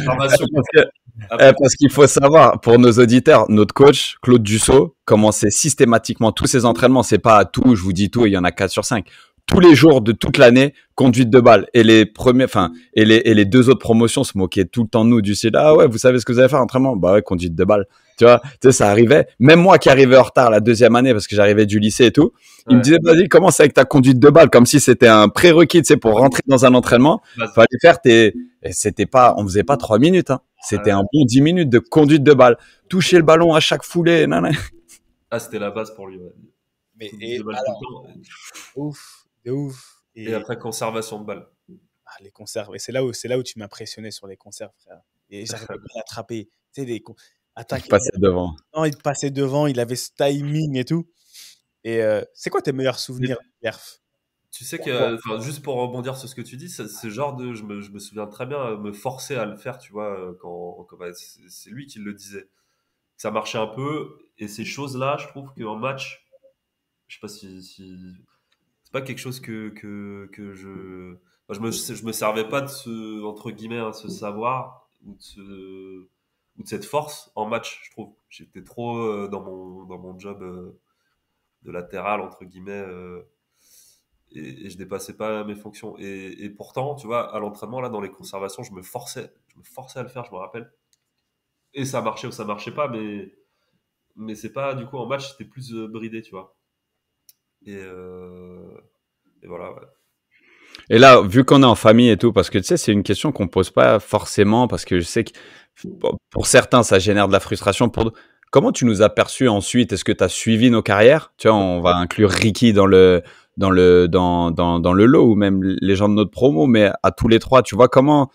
Formation. Parce que- Après, parce qu'il faut savoir, pour nos auditeurs, notre coach, Claude Dussault, commençait systématiquement tous ses entraînements. C'est pas à tout, je vous dis tout, il y en a 4 sur 5. Tous les jours de toute l'année, conduite de balle. Et les premiers, enfin, et les deux autres promotions se moquaient tout le temps de nous, du style, ah ouais, vous savez ce que vous allez faire, entraînement? Bah ouais, conduite de balle. Tu vois, ça arrivait. Même moi qui arrivais en retard la deuxième année parce que j'arrivais du lycée et tout, il me ouais, disait, vas-y, commence avec ta conduite de balle, comme si c'était un prérequis, tu sais, pour rentrer dans un entraînement. base. Fallait faire et c'était pas, on faisait pas 3 minutes, hein. C'était un bon 10 minutes de conduite de balle. Toucher le ballon à chaque foulée. Nan, nan. Ah, c'était la base pour lui, ouais. Mais De balle tout le temps. ouf, de ouf. Et après, conservation de balle. Les conserves. Et c'est là où tu m'impressionnais sur les conserves, frère. Et j'arrivais pas à l'attraper. Tu sais, attaques. Passer devant. Non, il te passait devant, il avait ce timing et tout. Et c'est quoi tes meilleurs souvenirs de perf? Tu sais que, enfin, juste pour rebondir sur ce que tu dis, ce genre je me souviens très bien me forcer à le faire, tu vois, bah, c'est lui qui le disait. Ça marchait un peu, et ces choses-là, je trouve qu'en match, je sais pas si c'est pas quelque chose que enfin, je me servais pas de ce, entre guillemets, hein, ce savoir, ou de cette force en match, je trouve. J'étais trop dans mon job de latéral, entre guillemets, et je dépassais pas mes fonctions. Et pourtant, tu vois, à l'entraînement, là, dans les conservations, je me forçais à le faire, je me rappelle. Et ça marchait ou ça marchait pas, mais c'est pas, du coup, en match, c'était plus bridé, tu vois. Et, euh, et voilà, ouais. Et là, vu qu'on est en famille et tout, parce que tu sais, c'est une question qu'on pose pas forcément, parce que je sais que pour certains, ça génère de la frustration. Comment tu nous as perçus ensuite? Est-ce que tu as suivi nos carrières? Tu vois, on va inclure Ricky dans le lot, ou même les gens de notre promo, mais à tous les trois, tu vois comment?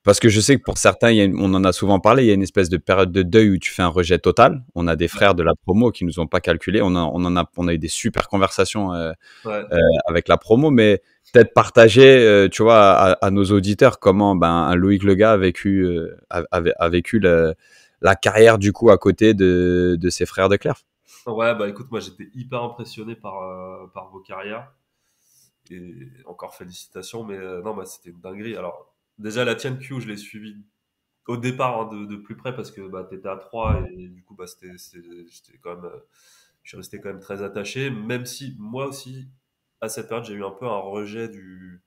Parce que je sais que pour certains, on en a souvent parlé, il y a une espèce de période de deuil où tu fais un rejet total. On a des frères de la promo qui nous ont pas calculé. On a eu des super conversations Ouais. avec la promo, mais peut-être partager, tu vois, à nos auditeurs comment un Loïc Lega a vécu la carrière du coup à côté de ses frères de Clerf. Ouais, bah écoute, moi j'étais hyper impressionné par vos carrières. Et encore félicitations, mais non, bah, c'était une dinguerie. Alors, déjà, la tienne Q, je l'ai suivie au départ, hein, de plus près, parce que bah, tu étais à 3, et du coup, bah, j'étais quand même, je suis resté quand même très attaché, même si moi aussi, à cette période, j'ai eu un peu un rejet du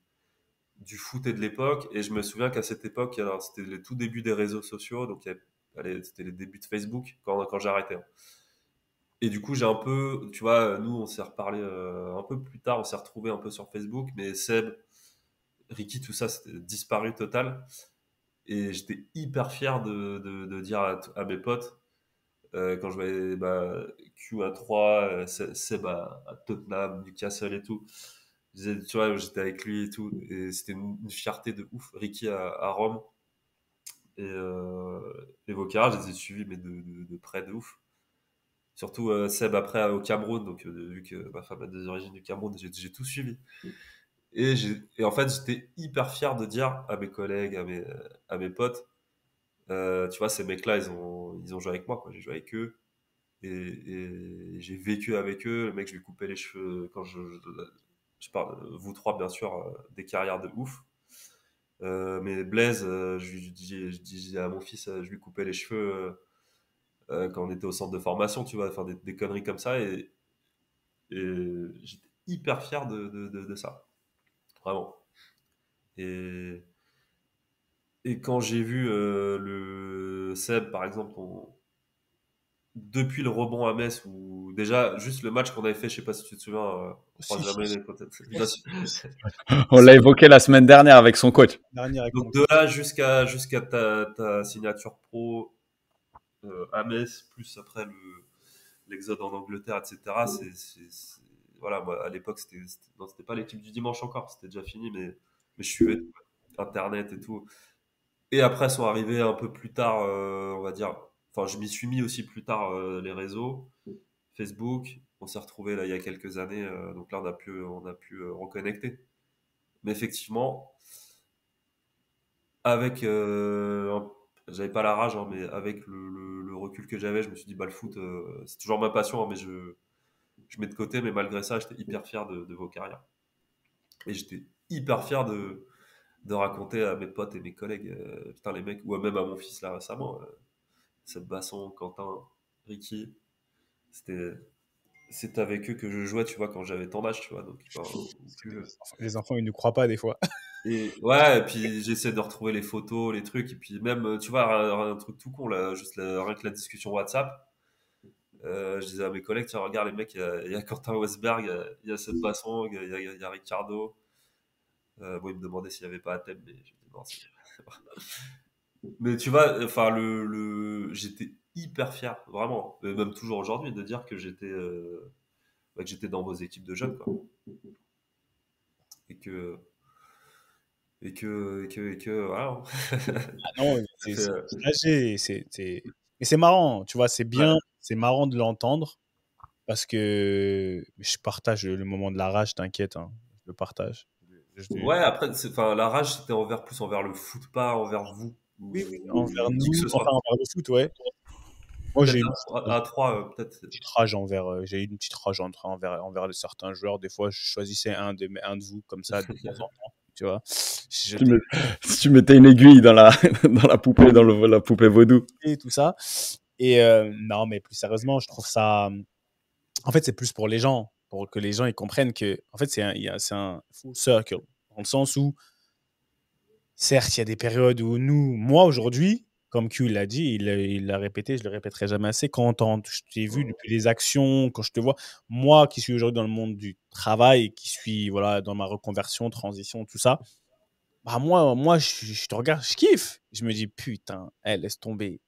foot et de l'époque. Et je me souviens qu'à cette époque, alors, c'était le tout début des réseaux sociaux, donc allez, c'était les débuts de Facebook quand j'ai arrêté, hein. Et du coup, j'ai un peu, tu vois, nous, on s'est reparlé un peu plus tard, on s'est retrouvé un peu sur Facebook, mais Seb, Ricky, tout ça, c'était disparu total. Et j'étais hyper fier de dire à mes potes, quand je voyais bah, Q à 3, Seb à Tottenham, Newcastle et tout. Tu vois, j'étais avec lui et tout. Et c'était une fierté de ouf. Ricky à Rome. Et Vocara, je les ai suivis, mais de près de ouf. Surtout Seb après au Cameroun, donc vu que ma femme a des origines du Cameroun, j'ai tout suivi. Et en fait, j'étais hyper fier de dire à mes collègues, à mes potes, tu vois, ces mecs-là, ils ont joué avec moi, quoi. J'ai joué avec eux, et j'ai vécu avec eux. Le mec, je lui coupais les cheveux quand je parle, vous trois, bien sûr, des carrières de ouf. Mais Blaise, je disais à mon fils, je lui coupais les cheveux quand on était au centre de formation, tu vois, faire des conneries comme ça. Et j'étais hyper fier de ça, vraiment. Et, et quand j'ai vu le Seb, par exemple, depuis le rebond à Metz, ou déjà juste le match qu'on avait fait, je sais pas si tu te souviens, troisième année peut-être. On l'a évoqué la semaine dernière avec son coach. Donc de là jusqu'à ta signature pro à Metz, plus après l'exode en Angleterre, etc. Voilà, moi, à l'époque, non, c'était pas l'équipe du dimanche encore, c'était déjà fini, mais je suivais tout, Internet et tout. Et après sont arrivés un peu plus tard, on va dire. Enfin, je m'y suis mis aussi plus tard les réseaux, Facebook. On s'est retrouvés là il y a quelques années, donc là on a pu reconnecter. Mais effectivement, avec, j'avais pas la rage, hein, mais avec le recul que j'avais, je me suis dit bah le foot, c'est toujours ma passion, hein, mais je mets de côté. Mais malgré ça, j'étais hyper fier de vos carrières. Et j'étais hyper fier de raconter à mes potes et mes collègues, putain les mecs, ou même à mon fils là récemment, Seb Basson, Quentin, Ricky, c'était c'était avec eux que je jouais, tu vois, quand j'avais ton âge, tu vois, donc ou plus vieux. Les enfants, ils ne croient pas des fois. Et ouais, et puis j'essaie de retrouver les photos, les trucs, et puis même, tu vois, un truc tout con là, juste rien que la discussion WhatsApp. Je disais à mes collègues, tiens, regarde les mecs, il y a Quentin Westberg, il y a Seb Basson, il y a Ricardo. Bon, ils me demandaient s'il n'y avait pas à thème, mais je dis non, c'est pas. Mais tu vois, enfin, j'étais hyper fier, vraiment, et même toujours aujourd'hui, de dire que j'étais dans vos équipes de jeunes, quoi. Et que, voilà. Ah non, Ça c'est fait, partagé, mais c'est marrant, tu vois, c'est bien, ouais. c'est marrant de l'entendre parce que je partage le moment de la rage, t'inquiète, hein, je le partage. Ouais, après, enfin, la rage, c'était plus envers le foot, pas envers vous, Oui, oui, ou envers qui que nous, ce enfin soit. envers le foot, ouais. Moi, Peut-être à 3, peut-être. petite rage j'ai eu une petite rage envers certains joueurs. Des fois, je choisissais un de vous comme ça de temps en temps, tu vois. Tu mets- Si tu mettais une aiguille dans la, dans la poupée, la poupée vaudou. Et tout ça. Et non, mais plus sérieusement, je trouve ça. En fait, c'est plus pour les gens, pour que les gens ils comprennent que, en fait, c'est un full circle, dans le sens où, certes, il y a des périodes où moi aujourd'hui, comme Q l'a dit, il l'a répété, je le répéterai jamais assez, je t'ai vu depuis les actions, quand je te vois, moi qui suis aujourd'hui dans le monde du travail, et qui suis voilà, dans ma reconversion, transition, tout ça, bah moi je te regarde, je kiffe. Je me dis, putain, laisse tomber,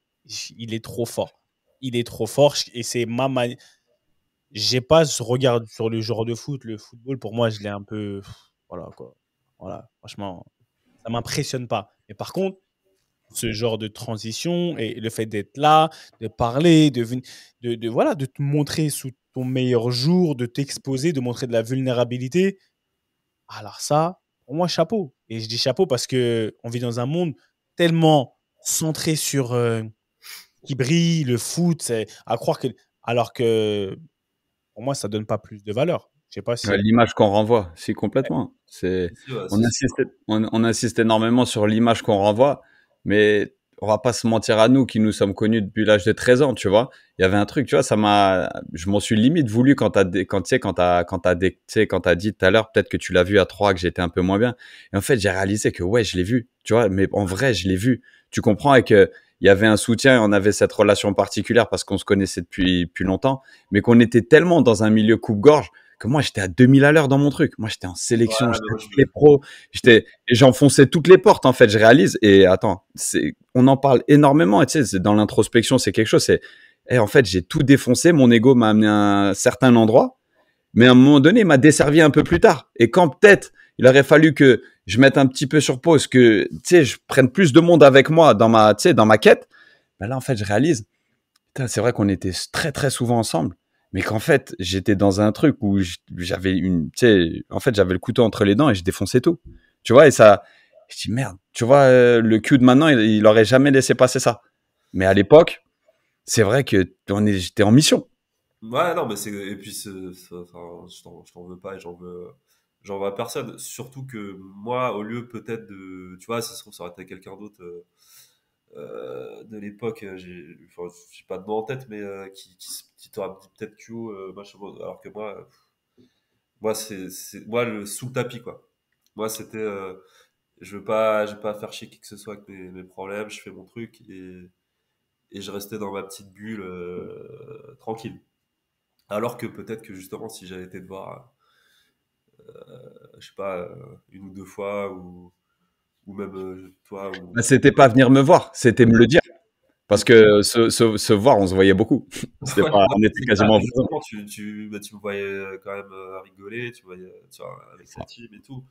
il est trop fort. Il est trop fort et c'est ma manière. J'ai pas ce regard sur le genre de foot. Le football, pour moi, je l'ai un peu. Voilà, quoi. Voilà, franchement, ça m'impressionne pas. Mais par contre, ce genre de transition et le fait d'être là, de parler, voilà, de te montrer sous ton meilleur jour, de t'exposer, de montrer de la vulnérabilité, alors ça, pour moi, chapeau. Et je dis chapeau parce que on vit dans un monde tellement centré sur qui brille, le foot, c'est à croire que. Alors que pour moi, ça donne pas plus de valeur. Je sais pas si. Ouais, l'image qu'on renvoie, si complètement. Si, si, ouais, On si, si. insiste, on insiste énormément sur l'image qu'on renvoie, mais on va pas se mentir à nous qui nous sommes connus depuis l'âge de 13 ans, tu vois. Il y avait un truc, tu vois, je m'en suis limite voulu quand tu sais, tu sais, quand t'as dit tout à l'heure, peut-être que tu l'as vu à 3 que j'étais un peu moins bien. Et en fait, j'ai réalisé que ouais, je l'ai vu, tu vois, mais en vrai, je l'ai vu. Tu comprends et que il y avait un soutien et on avait cette relation particulière parce qu'on se connaissait depuis longtemps, mais qu'on était tellement dans un milieu coupe-gorge que moi, j'étais à 2000 à l'heure dans mon truc. Moi, j'étais en Ouais, sélection, mais j'étais moi, avec les pros, et j'enfonçais toutes les portes, en fait, je réalise. Et attends, on en parle énormément, et tu sais, dans l'introspection, c'est quelque chose, en fait, j'ai tout défoncé, mon ego m'a amené à un certain endroit, mais à un moment donné, il m'a desservi un peu plus tard. Et quand peut-être, il aurait fallu que je mette un petit peu sur pause, que, tu sais, je prenne plus de monde avec moi dans ma quête, ben là, en fait, je réalise, putain, c'est vrai qu'on était très très souvent ensemble, mais qu'en fait j'étais dans un truc où j'avais tu sais, en fait j'avais le couteau entre les dents et je défonçais tout. Tu vois, et ça, je dis merde. Tu vois, le Q de maintenant, il aurait jamais laissé passer ça. Mais à l'époque, c'est vrai que j'étais en mission. Ouais, non, mais et puis enfin, je t'en veux pas et j'en veux à personne. Surtout que moi, au lieu peut-être tu vois, si ça se trouve, ça aurait été quelqu'un d'autre de l'époque, j'ai pas de nom en tête, mais qui t'aurait dit peut-être Q, machin, bon, alors que moi, moi, sous le tapis, quoi. Moi, c'était, je veux pas faire chier qui que ce soit avec mes problèmes, je fais mon truc et je restais dans ma petite bulle, tranquille. Alors que peut-être que justement, si j'avais été te voir, je sais pas, une ou deux fois, ou même toi, Bah, c'était pas venir me voir, c'était me le dire. Parce que se voir, on se voyait beaucoup. C'était Ouais, pas, non, on était c'est clair, quasiment voisins. exactement. Tu me voyais quand même rigoler, tu voyais, tu vois, avec la team et tout.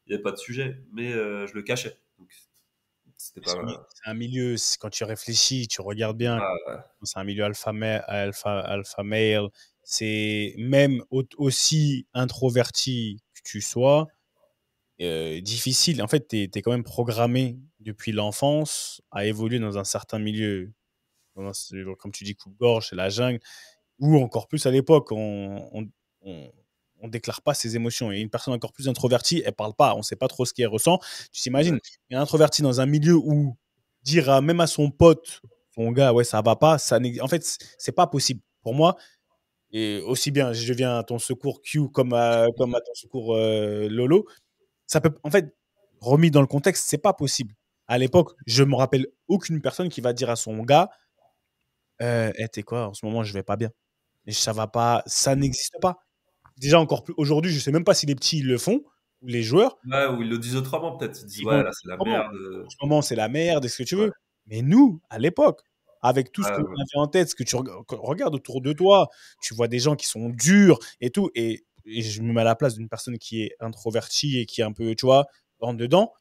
Il n'y avait pas de sujet, mais je le cachais. Donc, C'était pas mal. C'est un milieu, quand tu réfléchis, tu regardes bien, Ah, ouais. c'est un milieu alpha male. C'est même aussi introverti que tu sois, difficile. En fait, tu es quand même programmé depuis l'enfance à évoluer dans un certain milieu. Comme tu dis, coupe-gorge, c'est la jungle. Ou encore plus à l'époque, on déclare pas ses émotions. Et une personne encore plus introvertie, elle parle pas, on sait pas trop ce qu'elle ressent. Tu t'imagines, une introvertie dans un milieu où dire même à son pote, son gars, ouais, ça va pas, en fait, c'est pas possible. Pour moi, et aussi bien, je viens à ton secours Q comme à ton secours Lolo, ça peut, en fait, remis dans le contexte, c'est pas possible. À l'époque, je me rappelle aucune personne qui va dire à son gars, t'es quoi, en ce moment, je vais pas bien. Et ça va pas, ça n'existe pas. Déjà, encore plus aujourd'hui, je sais même pas si les petits ils le font, ou les joueurs. Ouais, ou ils le disent autrement, peut-être. Ils disent, Ils ouais, vont là, c'est la comment merde. En ce moment, c'est la merde, est-ce que tu Ouais. veux. Mais nous, à l'époque, avec tout ce qu'on Ouais. avait en tête, ce que tu regardes autour de toi, tu vois des gens qui sont durs et tout. Et je me mets à la place d'une personne qui est introvertie et qui est un peu, tu vois, rentre dedans.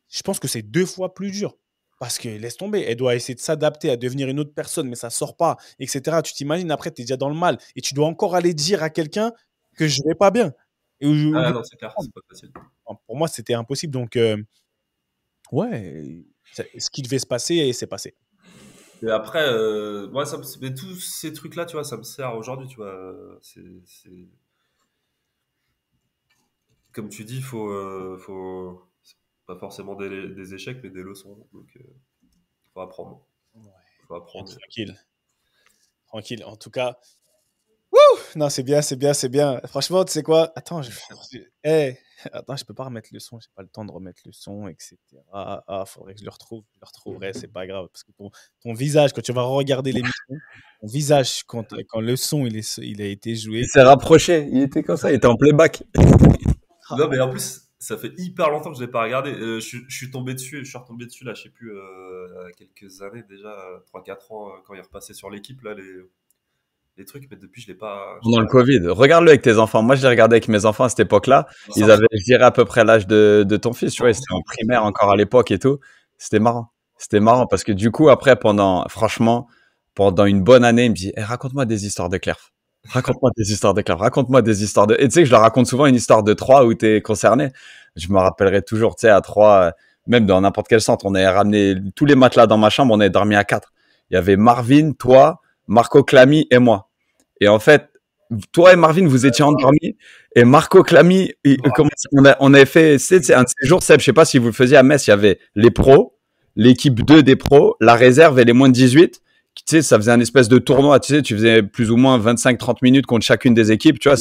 Je pense que c'est 2 fois plus dur. Parce que laisse tomber, elle doit essayer de s'adapter à devenir une autre personne, mais ça sort pas, etc. Tu t'imagines, après, tu es déjà dans le mal. Et tu dois encore aller dire à quelqu'un que je vais pas bien. Et Ah non, c'est clair, c'est pas facile. pour moi, c'était impossible. Donc, ouais, ce qui devait se passer, c'est passé. Et après, moi, mais tous ces trucs-là, tu vois, ça me sert aujourd'hui, tu vois. Comme tu dis, c'est pas forcément des échecs, mais des leçons. Donc, faut apprendre. Ouais. Faut apprendre. Tranquille. Tranquille. En tout cas, non, c'est bien, c'est bien, c'est bien. Franchement, tu sais quoi? Attends, attends, je peux pas remettre le son. J'ai pas le temps de remettre le son, etc. Ah, faudrait que je le retrouve. Je le retrouverai, c'est pas grave. Parce que ton visage, quand tu vas regarder l'émission, ton visage, quand le son il a été joué. Il s'est rapproché, il était comme ça, il était en playback. Non, mais en plus, ça fait hyper longtemps que je l'ai pas regardé. Je suis tombé dessus, je suis retombé dessus, là, je sais plus, il y a quelques années déjà, 3-4 ans, quand il est repassé sur l'équipe, là, les trucs, mais depuis, je l'ai pas. Pendant le Covid. Regarde-le avec tes enfants. Moi, je l'ai regardé avec mes enfants à cette époque-là. Ils avaient, je dirais, à peu près l'âge de ton fils, tu vois. Ils étaient en primaire encore à l'époque et tout. C'était marrant. C'était marrant parce que du coup, après, franchement, pendant une bonne année, il me dit, raconte-moi des histoires de Clerf. Raconte-moi des histoires de Clerf. Raconte-moi des histoires de... Et tu sais que je leur raconte souvent une histoire de 3 où t'es concerné. Je me rappellerai toujours, tu sais, à 3, même dans n'importe quel centre, on avait ramené tous les matelas dans ma chambre, on avait dormi à 4. Il y avait Marvin, toi, Marco Clamy et moi. Et en fait, toi et Marvin, vous étiez endormis. Et Marco Clamy, on avait fait, c'est un de ces jours, Seb, je sais pas si vous le faisiez à Metz, il y avait les pros, l'équipe 2 des pros, la réserve et les moins de 18. Tu sais, ça faisait un espèce de tournoi, tu sais, tu faisais plus ou moins 25-30 minutes contre chacune des équipes, tu vois,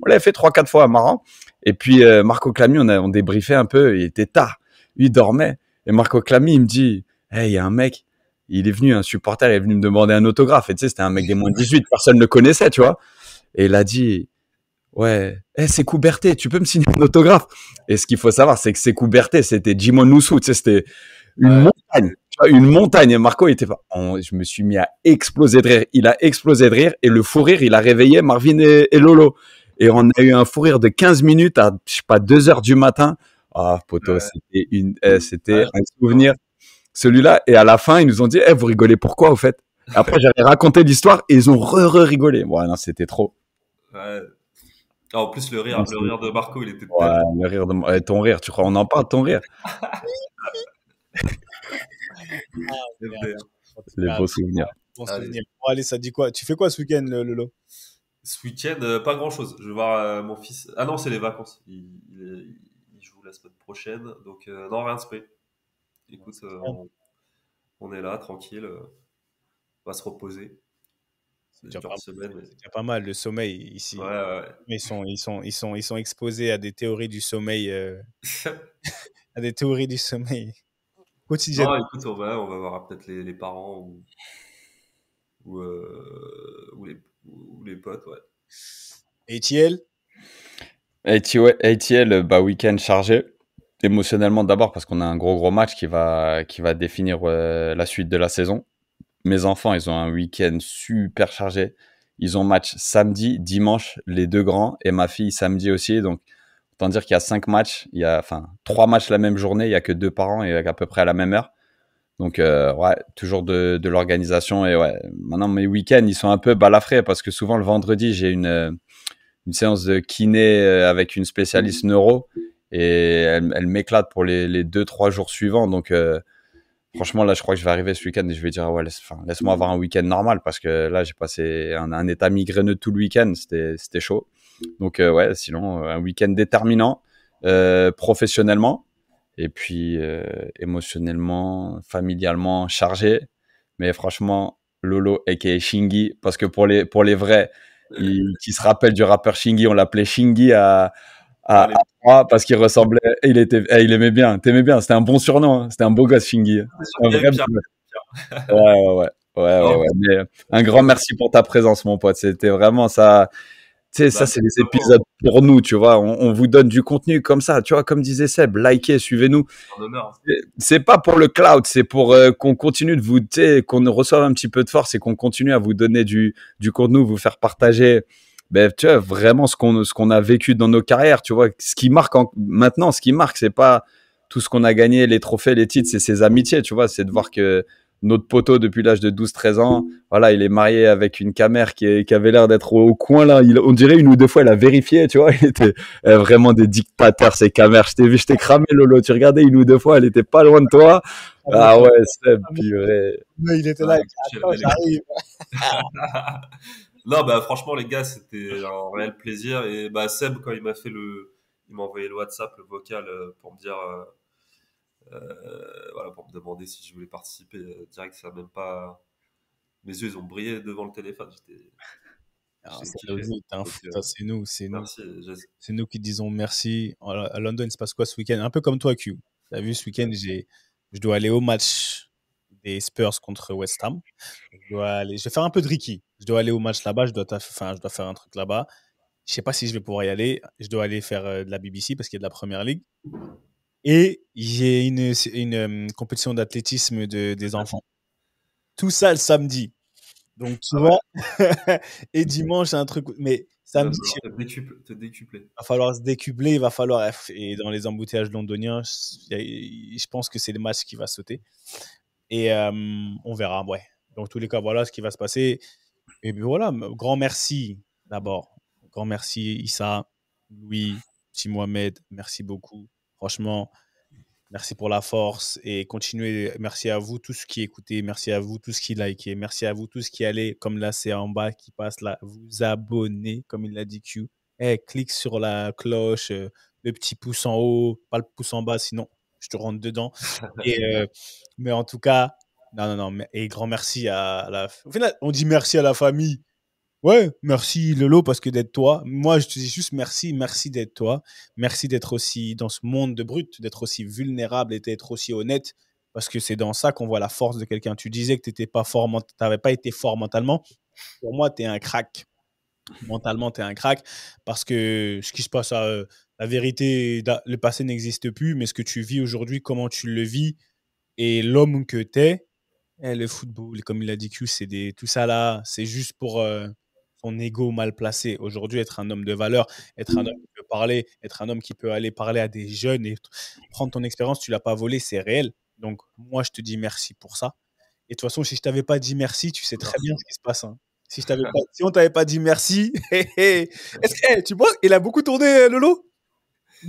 on l'avait fait 3-4 fois, marrant. Et puis, Marco Clamy, on débriefait un peu, il était tard. Lui, il dormait. Et Marco Clamy, il me dit, hey, il y a un mec, il est venu, un supporter, il est venu me demander un autographe. Et tu sais, c'était un mec des moins de 18, personne ne le connaissait, tu vois. Et il a dit, ouais, c'est Couberté, tu peux me signer un autographe? Et ce qu'il faut savoir, c'est que c'est Couberté, c'était Jimon Nusu, tu sais, c'était une montagne. Tu vois, une montagne. Et Marco, il était pas. Je me suis mis à exploser de rire. Il a explosé de rire. Et le fou rire, il a réveillé Marvin et Lolo. Et on a eu un fou rire de 15 minutes à, je sais pas, 2 heures du matin. Ah, poteau, c'était un souvenir. Celui-là, et à la fin, ils nous ont dit, vous rigolez pourquoi, au fait? Après, j'avais raconté l'histoire et ils ont rigolé. Ouais, non, c'était trop. Ouais. Ah, en plus, le rire de Marco, il était ouais, le rire de ton rire, tu crois, on en parle de ton rire? Les beaux souvenirs. Bon, allez, ça dit quoi? Tu fais quoi ce week-end, Lolo? Ce week-end, pas grand-chose. Je vais voir mon fils. Ah non, c'est les vacances. Il joue la semaine prochaine. Donc, non, rien de spé. Écoute, on est là, tranquille. On va se reposer. C'est déjà pas mal, le sommeil ici. Ouais. Ils sont exposés à des théories du sommeil. À des théories du sommeil quotidiennes. Non, écoute, on va voir peut-être les parents ou les potes, ouais. ATL, week-end chargé. Émotionnellement d'abord parce qu'on a un gros match qui va définir la suite de la saison. Mes enfants, ils ont un week-end super chargé. Ils ont match samedi, dimanche, les deux grands, et ma fille samedi aussi. Donc, Autant dire qu'il y a 5 matchs, il y a 3 matchs la même journée, il y a que 2 par an et à peu près à la même heure. Donc ouais, toujours de l'organisation. Et ouais, maintenant mes week-ends ils sont un peu balafrés parce que souvent le vendredi j'ai une séance de kiné avec une spécialiste neuro et elle m'éclate pour les 2-3 jours suivants. Donc franchement là je crois que je vais arriver ce week-end et je vais dire ouais laisse-moi avoir un week-end normal parce que là j'ai passé un état migraineux tout le week-end, c'était chaud. Donc ouais, sinon un week-end déterminant professionnellement et puis émotionnellement, familialement chargé. Mais franchement, Lolo aka Shingy, parce que pour les vrais qui se rappellent du rappeur Shingy, on l'appelait Shingy à 3 parce qu'il ressemblait, il aimait bien, t'aimais bien, c'était un bon surnom, hein. C'était un beau gosse Shingy. Un vrai ouais. Mais un grand merci pour ta présence, mon pote. C'était vraiment ça. Tu sais, ça, c'est des épisodes pour nous, tu vois. On vous donne du contenu comme ça, tu vois, comme disait Seb, likez, suivez-nous. C'est pas pour le cloud, c'est pour qu'on continue de vous, tu sais, qu'on reçoive un petit peu de force et qu'on continue à vous donner du contenu, vous faire partager, ben, tu vois, vraiment ce qu'on a vécu dans nos carrières, tu vois. Ce qui marque maintenant, ce qui marque, c'est pas tout ce qu'on a gagné, les trophées, les titres, c'est ses amitiés, tu vois. C'est de voir que notre poteau depuis l'âge de 12-13 ans, voilà, il est marié avec une camère qui avait l'air d'être au coin là. On dirait 1 ou 2 fois, elle a vérifié, tu vois. Il était vraiment des dictateurs, ces camères. Je t'ai cramé, Lolo. Tu regardais 1 ou 2 fois, elle était pas loin de toi. Ah ouais, Seb, purée. Mais il était là. J'arrive. Non, bah franchement les gars, c'était un réel plaisir. Et bah Seb, quand il m'a envoyé le WhatsApp, le vocal pour me dire. Voilà, pour me demander si je voulais participer direct, ça même pas. Mes yeux, ils ont brillé devant le téléphone. C'est nous. Merci, c'est nous qui disons merci. À London, il se passe quoi ce week-end? Un peu comme toi, Q. Tu as vu, ce week-end, je dois aller au match des Spurs contre West Ham. Je vais faire un peu de Ricky. Je dois aller au match là-bas. Je dois faire un truc là-bas. Je sais pas si je vais pouvoir y aller. Je dois aller faire de la BBC parce qu'il y a de la Première Ligue. Et j'ai une compétition d'athlétisme des enfants. Tout ça le samedi. Donc, tu vois, et dimanche, c'est un truc. Mais samedi, te décupler. Il va falloir se décupler. Il va falloir. Et dans les embouteillages londoniens, je pense que c'est le match qui va sauter. Et on verra. Ouais. Dans tous les cas, voilà ce qui va se passer. Et puis voilà, grand merci d'abord. Grand merci, Issa, Louis, Petit Mohamed. Merci beaucoup. Franchement, merci pour la force et continuez. Merci à vous tous qui écoutez. Merci à vous tous qui likez. Merci à vous tous qui allez, comme là, c'est en bas qui passe là, vous abonner, comme il l'a dit Q. Clique sur la cloche, le petit pouce en haut, pas le pouce en bas, sinon je te rentre dedans. Mais en tout cas, non. Et grand merci à la. Au final, on dit merci à la famille. Ouais, merci Lolo parce que d'être toi. Moi, je te dis juste merci d'être toi. Merci d'être aussi dans ce monde de brut, d'être aussi vulnérable et d'être aussi honnête parce que c'est dans ça qu'on voit la force de quelqu'un. Tu disais que tu n'avais pas été fort mentalement. Pour moi, tu es un crack. Mentalement, tu es un crack parce que ce qui se passe, la vérité, le passé n'existe plus, mais ce que tu vis aujourd'hui, comment tu le vis et l'homme que tu es, le football, comme il a dit Q, tout ça là, c'est juste pour son ego mal placé. Aujourd'hui, être un homme de valeur, être un homme qui peut parler, être un homme qui peut aller parler à des jeunes et prendre ton expérience, tu l'as pas volé, c'est réel. Donc, moi, je te dis merci pour ça. Et de toute façon, si je t'avais pas dit merci, tu sais très bien ce qui se passe. Hein. Si on t'avait pas dit merci, est-ce que tu penses il a beaucoup tourné, Lolo?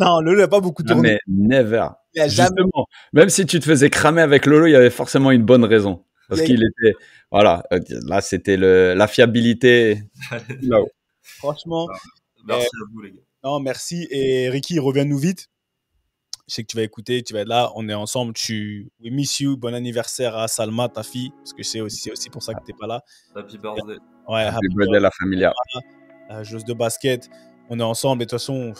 Non, Lolo n'a pas beaucoup tourné. Mais never. Justement, même si tu te faisais cramer avec Lolo, il y avait forcément une bonne raison. Parce qu'il était, voilà, là c'était la fiabilité. No. Franchement. Merci à vous les gars. Non, merci. Et Ricky, reviens-nous vite. Je sais que tu vas écouter, tu vas être là, on est ensemble. We miss you. Bon anniversaire à Salma, ta fille, parce que c'est aussi pour ça que tu n'es pas là. Happy birthday. Ouais, happy birthday la familia. La joueuse de basket, on est ensemble. Et de toute façon,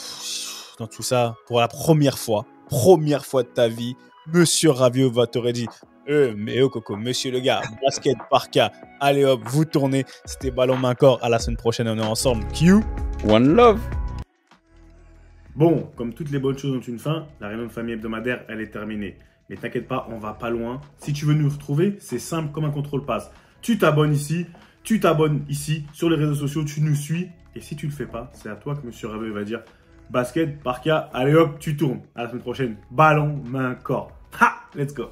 dans tout ça, pour la première fois de ta vie, Monsieur Ravio va te redire. Mais Coco, monsieur le gars, basket par cas, allez hop, vous tournez. C'était Ballon Main Corps. À la semaine prochaine, on est ensemble. Q. One love. Bon, comme toutes les bonnes choses ont une fin, la réunion de famille hebdomadaire, elle est terminée. Mais t'inquiète pas, on va pas loin. Si tu veux nous retrouver, c'est simple comme un contrôle passe. Tu t'abonnes ici, sur les réseaux sociaux, tu nous suis. Et si tu le fais pas, c'est à toi que monsieur Ravio va dire basket, Barca, allez hop, tu tournes. À la semaine prochaine. Ballon, main, corps. Ha! Let's go.